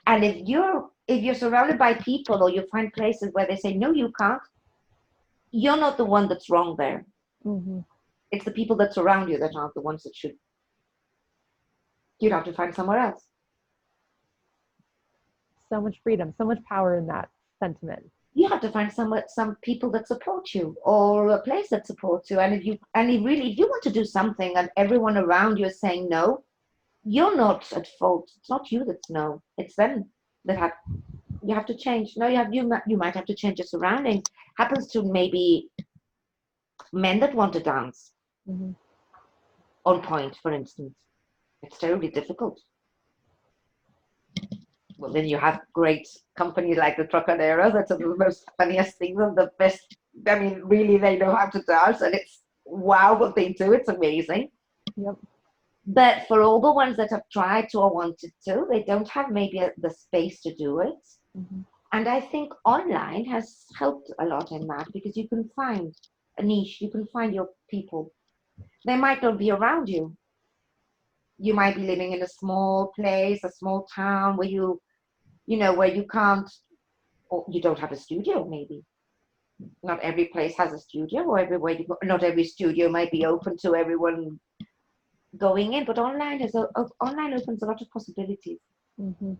Speaker 1: And if you're surrounded by people, or you find places where they say, no, you can't, you're not the one that's wrong there.
Speaker 3: Mm-hmm.
Speaker 1: It's the people that surround you that aren't the ones that should. You'd have to find somewhere else.
Speaker 3: So much freedom, so much power in that sentiment.
Speaker 1: You have to find some people that support you, or a place that supports you. And if you want to do something and everyone around you is saying no, you're not at fault. It's not you that's no. It's them that you have to change. No, you might have to change your surroundings. Happens to maybe men that want to dance.
Speaker 3: Mm-hmm.
Speaker 1: On point, for instance. It's terribly difficult. Well, then you have great companies like the Trocaderos. That's the most funniest things and the best. I mean, really, they know how to dance, and it's wow what they do. It's amazing.
Speaker 3: Yep.
Speaker 1: But for all the ones that have tried to or wanted to, they don't have maybe the space to do it.
Speaker 3: Mm-hmm.
Speaker 1: And I think online has helped a lot in that, because you can find a niche, you can find your people. They might not be around you. You might be living in a small place, a small town where where you can't, or you don't have a studio, maybe. Not every place has a studio, or everywhere you go, not every studio might be open to everyone going in, but online opens a lot of possibilities.
Speaker 3: Mm-hmm.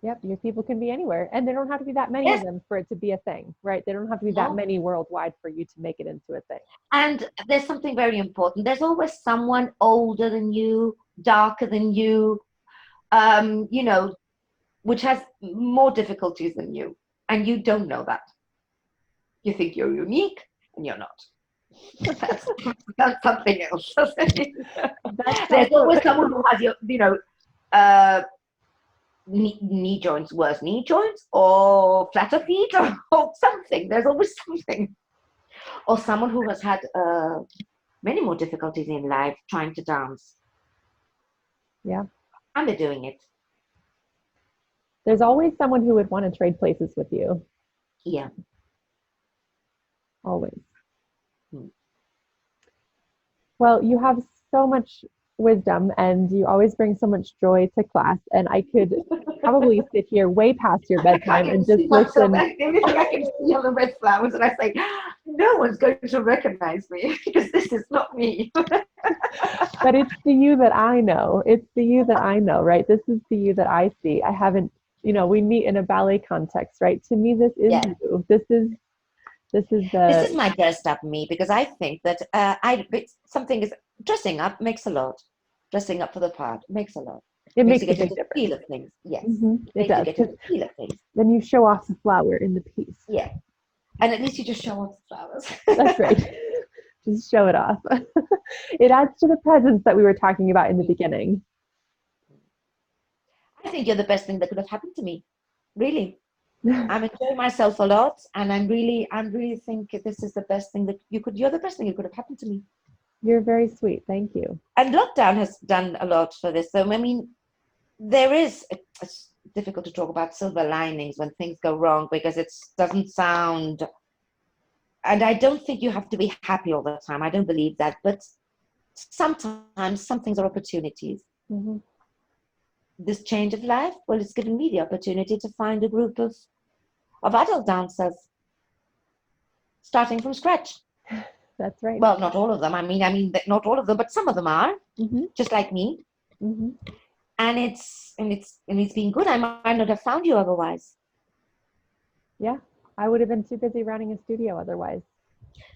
Speaker 3: Yep, your people can be anywhere, and there don't have to be that many of them for it to be a thing, right? They don't have to be that many worldwide for you to make it into a thing.
Speaker 1: And there's something very important. There's always someone older than you, darker than you, which has more difficulties than you, and you don't know that. You think you're unique, and you're not. That's something else. There's always someone who has knee joints, worse knee joints, or flatter feet, or something. There's always something. Or someone who has had many more difficulties in life trying to dance.
Speaker 3: Yeah.
Speaker 1: And they're doing it.
Speaker 3: There's always someone who would want to trade places with you.
Speaker 1: Yeah.
Speaker 3: Always. Well, you have so much wisdom, and you always bring so much joy to class. And I could probably sit here way past your
Speaker 1: I can't
Speaker 3: bedtime
Speaker 1: even
Speaker 3: and just
Speaker 1: see myself.
Speaker 3: listen.
Speaker 1: The only thing I can see are the red flowers, and I say, no one's going to recognize me because this is not me.
Speaker 3: But it's the you that I know. It's the you that I know, right? This is the you that I see. I haven't, we meet in a ballet context, right? To me, this is
Speaker 1: Yeah.
Speaker 3: you. This is
Speaker 1: This
Speaker 3: the
Speaker 1: is my dressed up me because I think that something is dressing up makes a lot. Dressing up for the part makes a lot.
Speaker 3: it
Speaker 1: Makes
Speaker 3: makes
Speaker 1: you
Speaker 3: a
Speaker 1: get
Speaker 3: big
Speaker 1: into the
Speaker 3: difference.
Speaker 1: feel of things. Yes.
Speaker 3: It
Speaker 1: Makes you
Speaker 3: does,
Speaker 1: get into
Speaker 3: because
Speaker 1: the feel of things.
Speaker 3: then you show off the flower in the piece.
Speaker 1: Yeah. And at least you just show off the flowers.
Speaker 3: That's right. Just show it off. It adds to the presence that we were talking about in the beginning.
Speaker 1: I think you're the best thing that could have happened to me. Really. I'm enjoying myself a lot, and I'm really think this is the best thing that you're the best thing that could have happened to me.
Speaker 3: You're very sweet. Thank you.
Speaker 1: And lockdown has done a lot for this. So, I mean, it's difficult to talk about silver linings when things go wrong because it doesn't sound, and I don't think you have to be happy all the time. I don't believe that, but sometimes some things are opportunities.
Speaker 3: Mm-hmm.
Speaker 1: This change of life, well, it's given me the opportunity to find a group of adult dancers starting from scratch.
Speaker 3: That's right.
Speaker 1: Well, not all of them. I mean, not all of them, but some of them are just like me.
Speaker 3: Mm-hmm.
Speaker 1: And it's been good. I might not have found you otherwise.
Speaker 3: Yeah, I would have been too busy running a studio otherwise.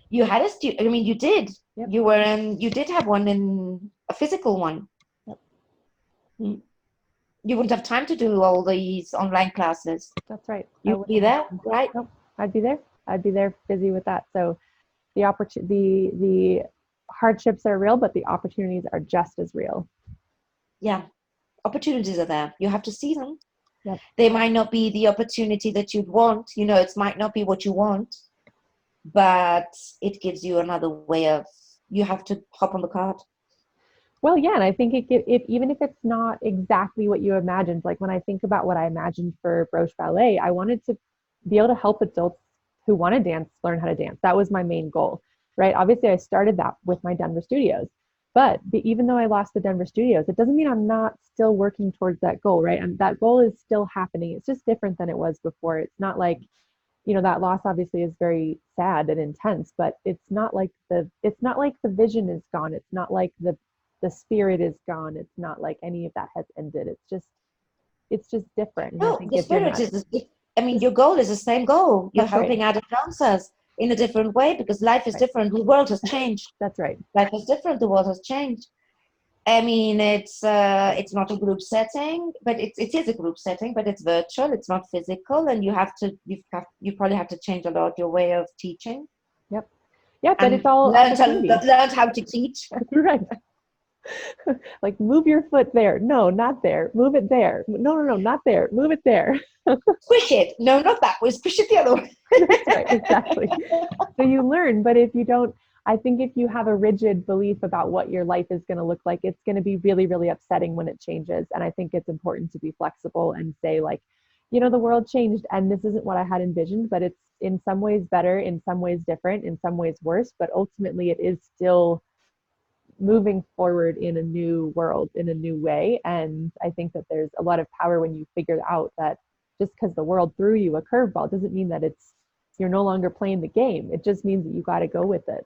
Speaker 1: You had a studio. I mean, you did.
Speaker 3: Yep.
Speaker 1: You did have one, in a physical one.
Speaker 3: Yep.
Speaker 1: You wouldn't have time to do all these online classes.
Speaker 3: That's right.
Speaker 1: You'd be there, right?
Speaker 3: Nope. I'd be there. I'd be there busy with that. So the hardships are real, but the opportunities are just as real.
Speaker 1: Yeah. Opportunities are there. You have to see them.
Speaker 3: Yep.
Speaker 1: They might not be the opportunity that you'd want. It might not be what you want, but it gives you another way of, you have to hop on the cart.
Speaker 3: Well, yeah, and I think it even if it's not exactly what you imagined, like when I think about what I imagined for Broche Ballet, I wanted to be able to help adults who want to dance learn how to dance. That was my main goal, right? Obviously, I started that with my Denver studios, but even though I lost the Denver studios, it doesn't mean I'm not still working towards that goal, right? And that goal is still happening. It's just different than it was before. It's not like, that loss obviously is very sad and intense, but it's not like the vision is gone. It's not like the spirit is gone. It's not like any of that has ended. It's just different. And I
Speaker 1: No,
Speaker 3: think
Speaker 1: the
Speaker 3: if you're
Speaker 1: spirit
Speaker 3: not,
Speaker 1: is, your goal is the same goal. You're
Speaker 3: That's right.
Speaker 1: helping adult dancers in a different way because life is different. The world has changed.
Speaker 3: That's right.
Speaker 1: Life is different. The world has changed. I mean, it's not a group setting, but it is a group setting, but it's virtual. It's not physical, and you probably have to change a lot your way of teaching.
Speaker 3: Yep. Yeah, but
Speaker 1: And
Speaker 3: it's all
Speaker 1: learn how to teach.
Speaker 3: Right. Like, move your foot there. No, not there. Move it there. No, not there. Move it there.
Speaker 1: Squish it. No, not that way. Squish it the other way.
Speaker 3: That's right, exactly. So you learn, but if you don't, I think if you have a rigid belief about what your life is going to look like, it's going to be really, really upsetting when it changes. And I think it's important to be flexible and say, like, the world changed and this isn't what I had envisioned, but it's in some ways better, in some ways different, in some ways worse, but ultimately it is still moving forward in a new world, in a new way. And I think that there's a lot of power when you figure out that just because the world threw you a curveball doesn't mean that you're no longer playing the game. It just means that you got to go with it.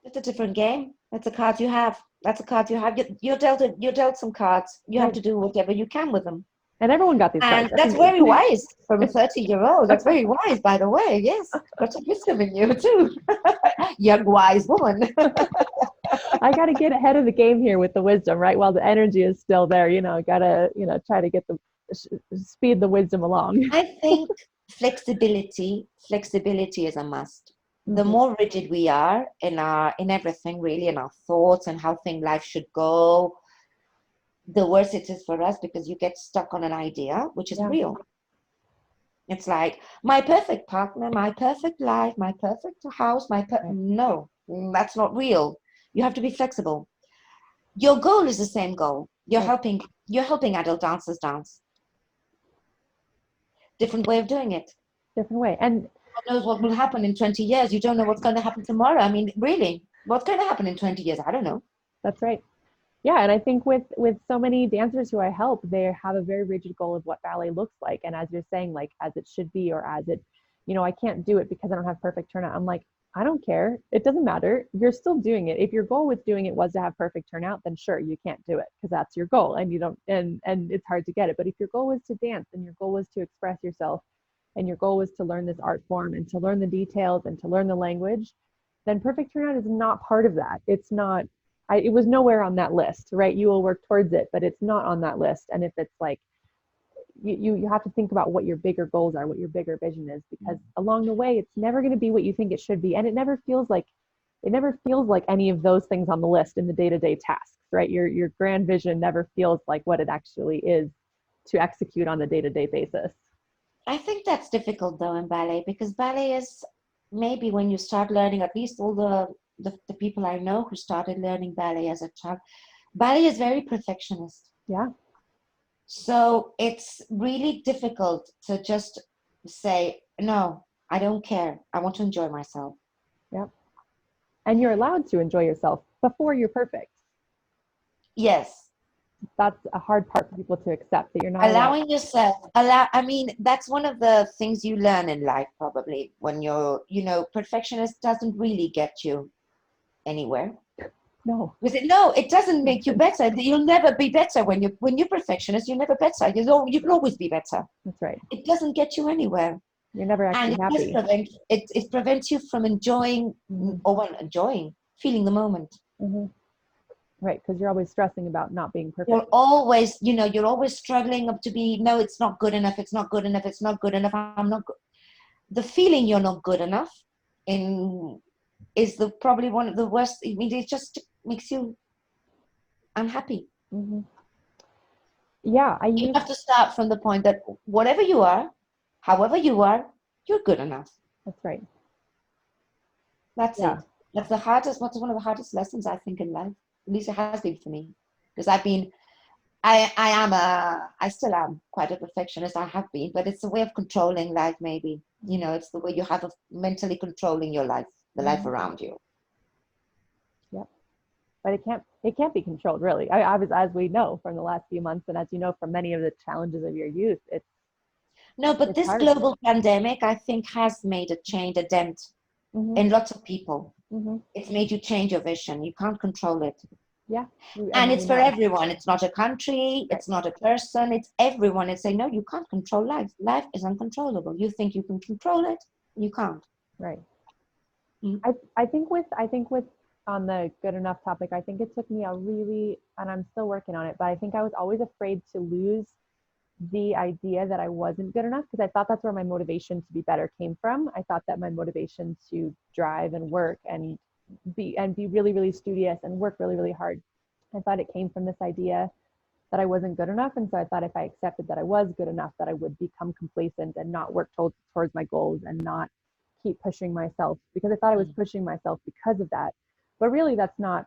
Speaker 1: It's a different game. That's a card you have. That's a card you have. You're dealt some cards. You have to do whatever you can with them.
Speaker 3: And everyone got these
Speaker 1: cards.
Speaker 3: And
Speaker 1: that's very wise from a 30-year-old. That's very wise, by the way. Yes, got some wisdom in you too. Young, wise woman.
Speaker 3: I got to get ahead of the game here with the wisdom, right? While the energy is still there, got to, try to get speed the wisdom along.
Speaker 1: I think flexibility is a must. The more rigid we are in everything, really, in our thoughts and how life should go, the worse it is for us, because you get stuck on an idea, which is real. It's like, my perfect partner, my perfect life, my perfect house, no, that's not real. You have to be flexible. Your goal is the same goal. You're helping adult dancers dance. Different way of doing it.
Speaker 3: Different way. And
Speaker 1: who knows what will happen in 20 years? You don't know what's going to happen tomorrow. I mean, really, what's going to happen in 20 years? I don't know.
Speaker 3: That's right. Yeah, and I think with so many dancers who I help, they have a very rigid goal of what ballet looks like. And as you're saying, like as it should be, or as it, I can't do it because I don't have perfect turnout. I'm like, I don't care. It doesn't matter. You're still doing it. If your goal with doing it was to have perfect turnout, then sure, you can't do it because that's your goal and you don't and it's hard to get it. But if your goal was to dance and your goal was to express yourself and your goal was to learn this art form and to learn the details and to learn the language, then perfect turnout is not part of that. It's not it was nowhere on that list, right? You will work towards it, but it's not on that list. And if it's like, you have to think about what your bigger goals are, what your bigger vision is, because along the way, it's never going to be what you think it should be. And it never feels like any of those things on the list in the day-to-day tasks, right? Your grand vision never feels like what it actually is to execute on the day-to-day basis.
Speaker 1: I think that's difficult though in ballet, because ballet is, maybe when you start learning, at least all the people I know who started learning ballet as a child, ballet is very perfectionist.
Speaker 3: Yeah.
Speaker 1: So it's really difficult to just say, no, I don't care. I want to enjoy myself.
Speaker 3: Yep. And you're allowed to enjoy yourself before you're perfect.
Speaker 1: Yes.
Speaker 3: That's a hard part for people to accept, that you're not allowed.
Speaker 1: Allowing yourself, I mean, that's one of the things you learn in life, probably, when you're, perfectionist doesn't really get you anywhere.
Speaker 3: No.
Speaker 1: Because no, it doesn't make you better. You'll never be better when you're perfectionist. You're never better. You can always be better.
Speaker 3: That's right.
Speaker 1: It doesn't get you anywhere,
Speaker 3: You're never
Speaker 1: and
Speaker 3: actually
Speaker 1: it
Speaker 3: happy.
Speaker 1: it prevents you from enjoying, enjoying, feeling the moment.
Speaker 3: Mm-hmm. Right, because you're always stressing about not being perfect.
Speaker 1: You're always struggling up to be. No, it's not good enough. It's not good enough. It's not good enough. I'm not good. The feeling you're not good enough is probably one of the worst. I mean, it just makes you unhappy.
Speaker 3: Mm-hmm. Yeah,
Speaker 1: You have to start from the point that whatever you are, however you are, you're good enough.
Speaker 3: That's right.
Speaker 1: That's it. That's one of the hardest lessons, I think, in life. At least it has been for me, because I still am quite a perfectionist. I have been, but it's a way of controlling life. Maybe, it's the way you have of mentally controlling your life, the life around you.
Speaker 3: Yep. But it can't be controlled, really. I was, as we know from the last few months, and as you know from many of the challenges of your youth,
Speaker 1: but this
Speaker 3: hard.
Speaker 1: global pandemic, I think, has made a dent in lots of people. It's made you change your vision. You can't control it.
Speaker 3: Yeah.
Speaker 1: And it's for everyone. It's not a country. It's not a person. It's everyone. It's saying, no, you can't control life. Life is uncontrollable. You think you can control it. You can't.
Speaker 3: Right. I think with on the good enough topic, I think it took me and I'm still working on it, but I think I was always afraid to lose the idea that I wasn't good enough, because I thought that's where my motivation to be better came from. I thought that my motivation to drive and work and be really, really studious and work really, really hard, I thought it came from this idea that I wasn't good enough. And so I thought if I accepted that I was good enough, that I would become complacent and not work towards my goals and not keep pushing myself, because I thought I was pushing myself because of that. But really, that's not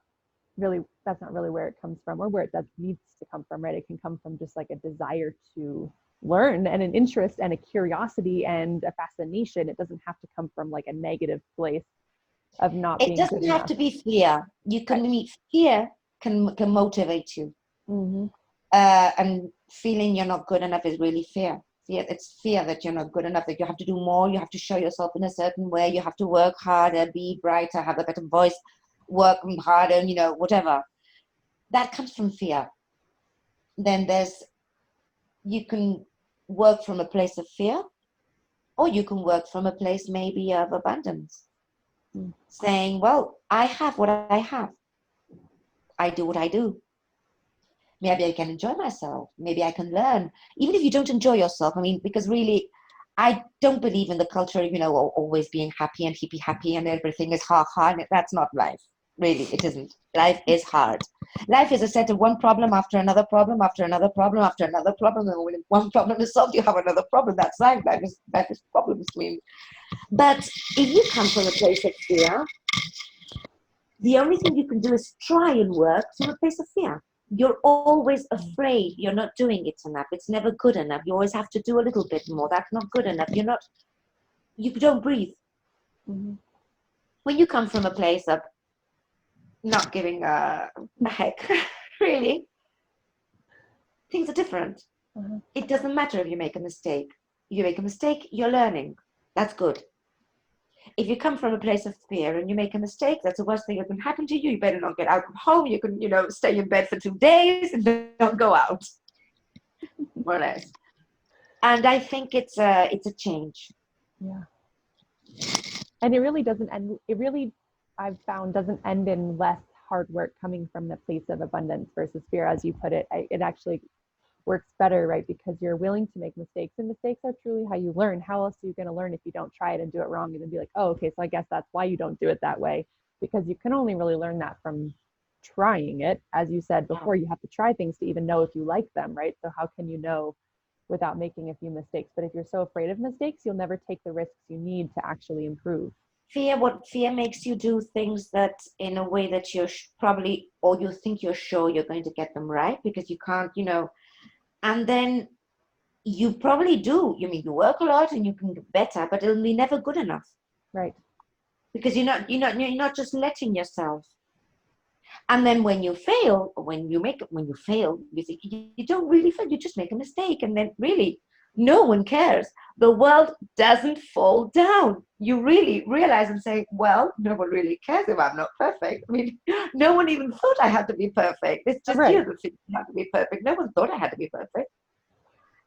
Speaker 3: really where it comes from, or where it needs to come from, right? It can come from just like a desire to learn and an interest and a curiosity and a fascination. It doesn't have to come from like a negative place of not being good enough.
Speaker 1: It doesn't have to be fear. You can meet fear can motivate you. And feeling you're not good enough is really fear. It's fear that you're not good enough, that you have to do more, you have to show yourself in a certain way, you have to work harder, be brighter, have a better voice, work harder, whatever. That comes from fear. Then you can work from a place of fear, or you can work from a place maybe of abundance. Saying, well, I have what I have. I do what I do. Maybe I can enjoy myself. Maybe I can learn. Even if you don't enjoy yourself, I mean, because really, I don't believe in the culture, always being happy and hippie happy and everything is hard. That's not life. Really, it isn't. Life is hard. Life is a set of one problem after another problem after another problem after another problem. And when one problem is solved, you have another problem. That's life. Life is problems. I mean, but if you come from a place of fear, the only thing you can do is try and work from a place of fear. You're always afraid you're not doing it enough. It's never good enough. You always have to do a little bit more. That's not good enough. You don't breathe. When you come from a place of not giving a heck really, things are different.
Speaker 3: Uh-huh.
Speaker 1: It doesn't matter if you make a mistake. You make a mistake, you're learning. That's good. If you come from a place of fear and you make a mistake, that's the worst thing that can happen to you. You better not get out of home. You can, stay in bed for 2 days and don't go out, more or less. And I think it's a change.
Speaker 3: Yeah. And it really doesn't end, it really, I've found, doesn't end in less hard work coming from the place of abundance versus fear, as you put it. It actually works better, right? Because you're willing to make mistakes, and mistakes are truly how you learn. How else are you going to learn if you don't try it and do it wrong and then be like, oh, okay, so I guess that's why you don't do it that way, because you can only really learn that from trying it. As you said before, you have to try things to even know if you like them, right? So how can you know without making a few mistakes? But if you're so afraid of mistakes, you'll never take the risks you need to actually improve.
Speaker 1: Fear makes you do things that in a way that you're probably, or you think you're sure you're going to get them right, because you can't, and then you probably do. You work a lot and you can get better, but it'll be never good enough.
Speaker 3: Right.
Speaker 1: Because you're not just letting yourself. And then when you fail, when you fail, you think you don't really fail, you just make a mistake. And then really, no one cares. The world doesn't fall down. You really realize and say, well, no one really cares if I'm not perfect. I mean, no one even thought I had to be perfect. It's just
Speaker 3: right.
Speaker 1: you that think you have to be perfect. No one thought I had to be perfect.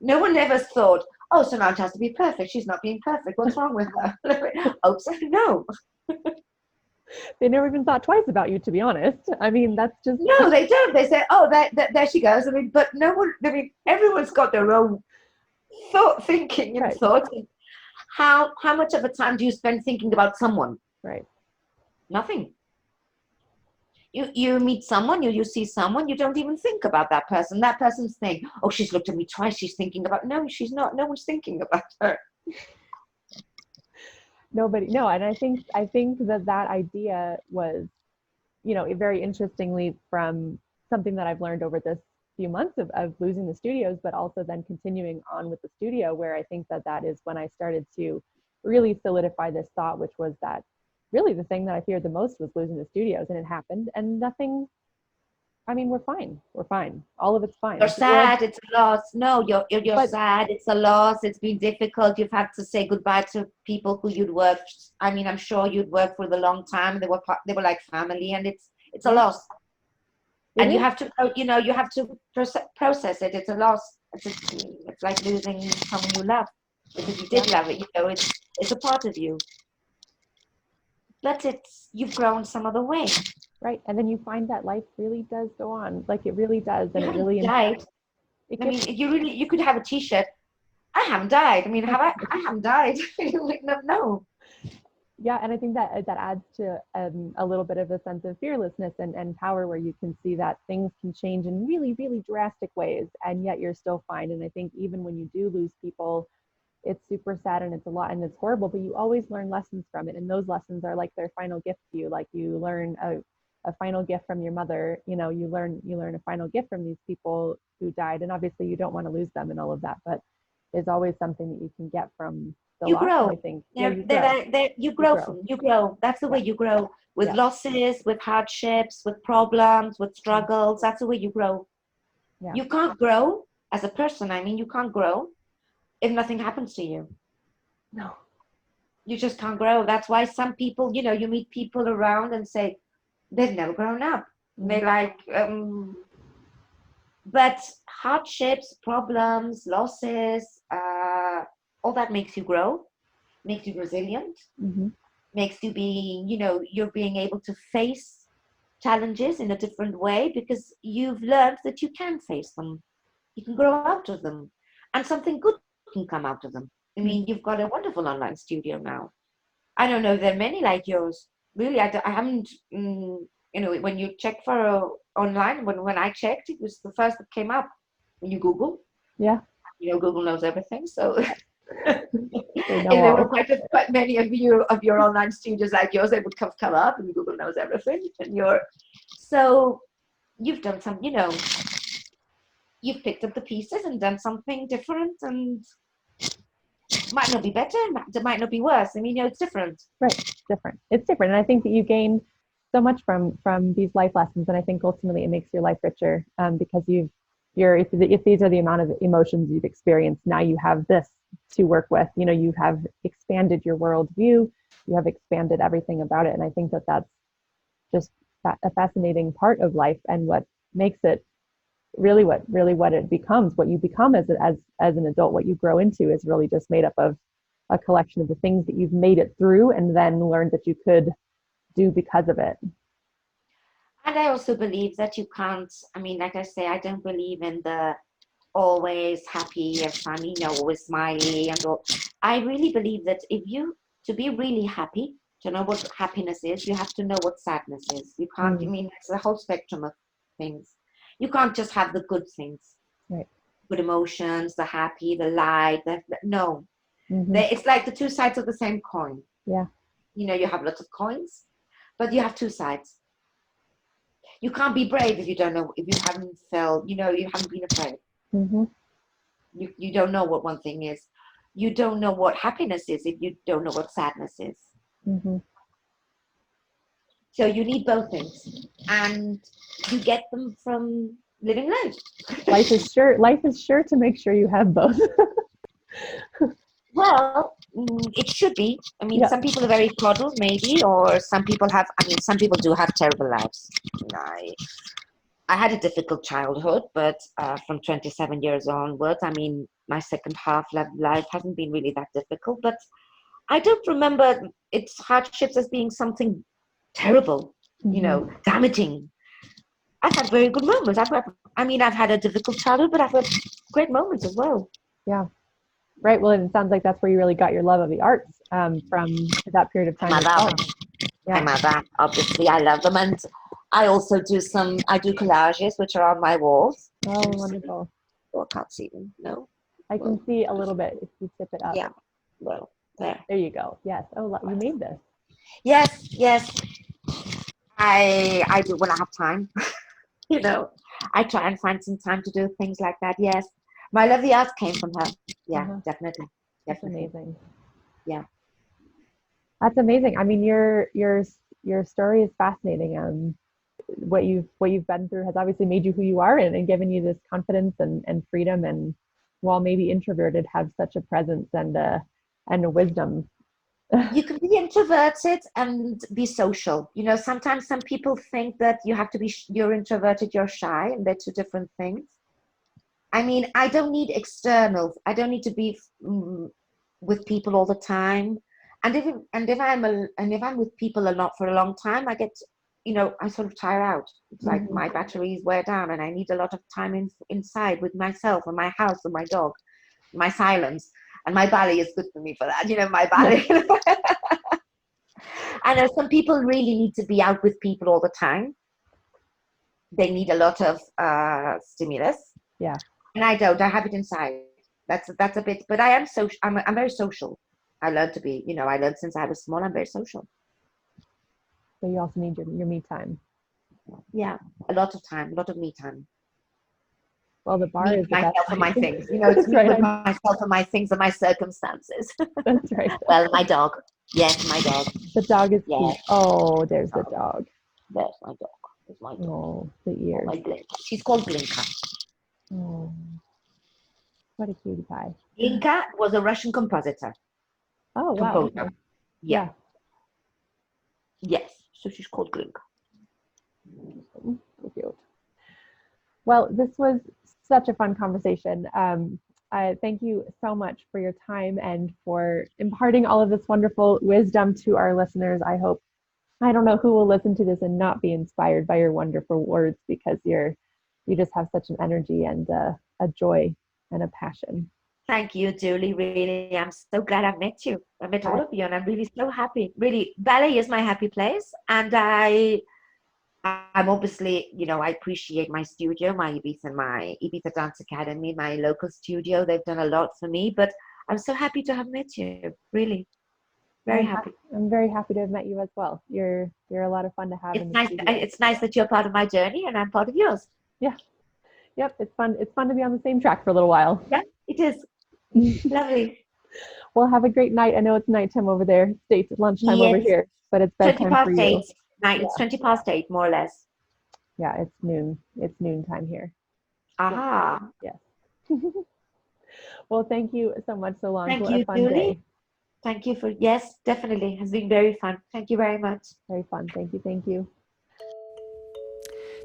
Speaker 1: No one ever thought, oh, Solange has to be perfect. She's not being perfect. What's wrong with her? Oh, so no.
Speaker 3: They never even thought twice about you, to be honest. I mean, that's just...
Speaker 1: No, they don't. They say, oh, there she goes. I mean, but no one, everyone's got their own thinking and
Speaker 3: right.
Speaker 1: thoughts. How much of a time do you spend thinking about someone?
Speaker 3: Right.
Speaker 1: Nothing. You meet someone, you see someone, you don't even think about that person. That person's saying, oh, she's looked at me twice, she's thinking about... No, she's not. No one's thinking about her.
Speaker 3: Nobody. No, and I think that idea was, very interestingly, from something that I've learned over this few months of losing the studios, but also then continuing on with the studio, where I think that is when I started to really solidify this thought, which was that really the thing that I feared the most was losing the studios, and it happened, and nothing. I mean, we're fine. We're fine. All of it's fine.
Speaker 1: You're sad. It's a loss. No, you're sad. It's a loss. It's been difficult. You've had to say goodbye to people who you'd worked. I mean, I'm sure you'd worked for a long time. They were like family, and it's a loss. And you have to, you have to process it. It's a loss. It's like losing someone you love, because you did love it. It's a part of you. But you've grown some other way.
Speaker 3: Right. And then you find that life really does go on. Like it really does. And it really
Speaker 1: died. You could have a t-shirt. I haven't died. I mean, I haven't died. No.
Speaker 3: Yeah. And I think that adds to a little bit of a sense of fearlessness and power, where you can see that things can change in really, really drastic ways, and yet you're still fine. And I think even when you do lose people, it's super sad and it's a lot and it's horrible, but you always learn lessons from it. And those lessons are like their final gift to you. Like you learn a final gift from your mother, you learn a final gift from these people who died. And obviously you don't want to lose them and all of that, but there's always something that you can get from the loss,
Speaker 1: grow.
Speaker 3: I think.
Speaker 1: You grow. That's the way you grow. With losses, with hardships, with problems, with struggles. That's the way you grow. Yeah. You can't grow as a person. I mean, you can't grow if nothing happens to you.
Speaker 3: No.
Speaker 1: You just can't grow. That's why some people, you meet people around and say, they've never grown up. Mm-hmm. They like, but hardships, problems, losses, all that makes you grow, makes you resilient, makes you be, you're being able to face challenges in a different way, because you've learned that you can face them. You can grow out of them, and something good can come out of them. I mean, you've got a wonderful online studio now. I don't know if there are many like yours. Really, I haven't, when you check for online, when I checked, it was the first that came up when you Google.
Speaker 3: Yeah.
Speaker 1: Google knows everything. So if there were quite many of your online studios like yours, they would come up, and Google knows everything. And so you've done some, you've picked up the pieces and done something different, and it might not be better, it might not be worse. I mean, it's different.
Speaker 3: Right, different. It's different. And I think that you gain so much from these life lessons, and I think ultimately it makes your life richer, because if these are the amount of emotions you've experienced, now you have this to work with. You have expanded your worldview, you have expanded everything about it, and I think that that's just a fascinating part of life, and what makes it really what it becomes, what you become as an adult, what you grow into is really just made up of a collection of the things that you've made it through and then learned that you could do because of it.
Speaker 1: And I also believe that you can't, I mean, like I say, I don't believe in the always happy and funny, always smiley and all. I really believe that to be really happy, to know what happiness is, you have to know what sadness is. You can't, I mean, it's a whole spectrum of things. You can't just have the good things,
Speaker 3: right?
Speaker 1: Good emotions, the happy, the light, no.
Speaker 3: Mm-hmm.
Speaker 1: It's like the two sides of the same coin.
Speaker 3: Yeah.
Speaker 1: You have lots of coins, but you have two sides. You can't be brave if you haven't felt, you haven't been afraid.
Speaker 3: Mm-hmm.
Speaker 1: You don't know what one thing is. You don't know what happiness is if you don't know what sadness is.
Speaker 3: Mm-hmm.
Speaker 1: So you need both things, and you get them from living life.
Speaker 3: Life is sure to make sure you have both.
Speaker 1: Well, it should be. I mean, some people are very coddled, maybe, or some people do have terrible lives. I had a difficult childhood, but from 27 years onwards, I mean, my second half life hasn't been really that difficult, but I don't remember its hardships as being something terrible, damaging. I've had very good moments. I've had a difficult childhood, but I've had great moments as well.
Speaker 3: Yeah. Right. Well, it sounds like that's where you really got your love of the arts, from that period of time.
Speaker 1: My mother, obviously, I love them. And I also do collages, which are on my walls.
Speaker 3: Oh, wonderful.
Speaker 1: Oh, I can't see them. No.
Speaker 3: I can see a little bit if you tip it up.
Speaker 1: Yeah. Well, there.
Speaker 3: There you go. Yes. Oh, you made this.
Speaker 1: Yes. I do when I have time. I try and find some time to do things like that. Yes. My love of the arts came from her. Yeah, definitely.
Speaker 3: That's amazing.
Speaker 1: Yeah.
Speaker 3: That's amazing. I mean, your story is fascinating. What you've been through has obviously made you who you are, and given you this confidence and freedom, and while maybe introverted, have such a presence and a wisdom.
Speaker 1: You can be introverted and be social. Sometimes some people think that you're introverted, you're shy, and they're two different things. I mean, I don't need externals. I don't need to be with people all the time. And if I'm with people a lot for a long time, I get, I sort of tire out. It's like my batteries wear down, and I need a lot of time inside with myself and my house and my dog, my silence. And my ballet is good for me for that. My ballet. I know some people really need to be out with people all the time. They need a lot of stimulus.
Speaker 3: Yeah.
Speaker 1: And I don't. I have it inside. That's a bit. But I am social. I'm very social. I learned to be. I learned since I was small. I'm very social.
Speaker 3: So you also need your me time.
Speaker 1: Yeah, a lot of time. A lot of me time.
Speaker 3: Well, the bar is
Speaker 1: myself and my things. It's me with myself and my things and my circumstances.
Speaker 3: That's right.
Speaker 1: Well, my dog. Yes, my dog.
Speaker 3: The dog is cute. Oh, there's the dog.
Speaker 1: There's my dog. There's my dog.
Speaker 3: Oh, the ears.
Speaker 1: She's called Glinka.
Speaker 3: Oh, what a cutie pie.
Speaker 1: Glinka was a Russian compositor.
Speaker 3: Oh, wow. Okay.
Speaker 1: Yeah. Yes. So she's called Glinka.
Speaker 3: So cute. Well, this was such a fun conversation. I thank you so much for your time and for imparting all of this wonderful wisdom to our listeners. I don't know who will listen to this and not be inspired by your wonderful words, because you just have such an energy and a joy and a passion.
Speaker 1: Thank you, Julie. Really, I'm so glad I've met you. I met all of you, and I'm really so happy. Really, ballet is my happy place, and I'm obviously, I appreciate my studio, my Ibiza Dance Academy, my local studio. They've done a lot for me, but I'm so happy to have met you. Really, very happy.
Speaker 3: I'm very happy to have met you as well. You're a lot of fun to have.
Speaker 1: It's nice that you're part of my journey and I'm part of yours.
Speaker 3: Yeah. Yep. It's fun. It's fun to be on the same track for a little while.
Speaker 1: Yeah, it is. Lovely.
Speaker 3: Well, have a great night. I know it's nighttime over there. It's lunchtime over here, but it's bedtime for you.
Speaker 1: Night, it's 20 past 8, more or less.
Speaker 3: Yeah, it's noon. It's noon time here.
Speaker 1: Aha.
Speaker 3: Yes. Well, thank you so much, Solange.
Speaker 1: Thank
Speaker 3: What a
Speaker 1: you,
Speaker 3: fun
Speaker 1: Julie.
Speaker 3: day.
Speaker 1: Thank you for, yes, definitely. Has been very fun. Thank you very much.
Speaker 3: Very fun. Thank you. Thank you.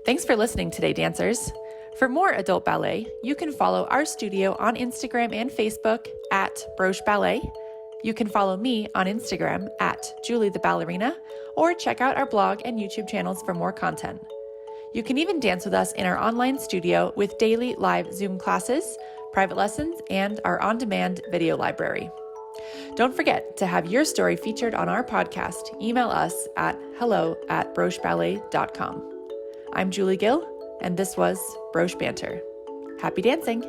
Speaker 2: Thanks for listening today, dancers. For more adult ballet, you can follow our studio on Instagram and Facebook at Broche Ballet. You can follow me on Instagram at Julie the Ballerina, or check out our blog and YouTube channels for more content. You can even dance with us in our online studio with daily live Zoom classes, private lessons, and our on-demand video library. Don't forget to have your story featured on our podcast. Email us at hello@brocheballet.com. I'm Julie Gill, and this was Broche Banter. Happy dancing!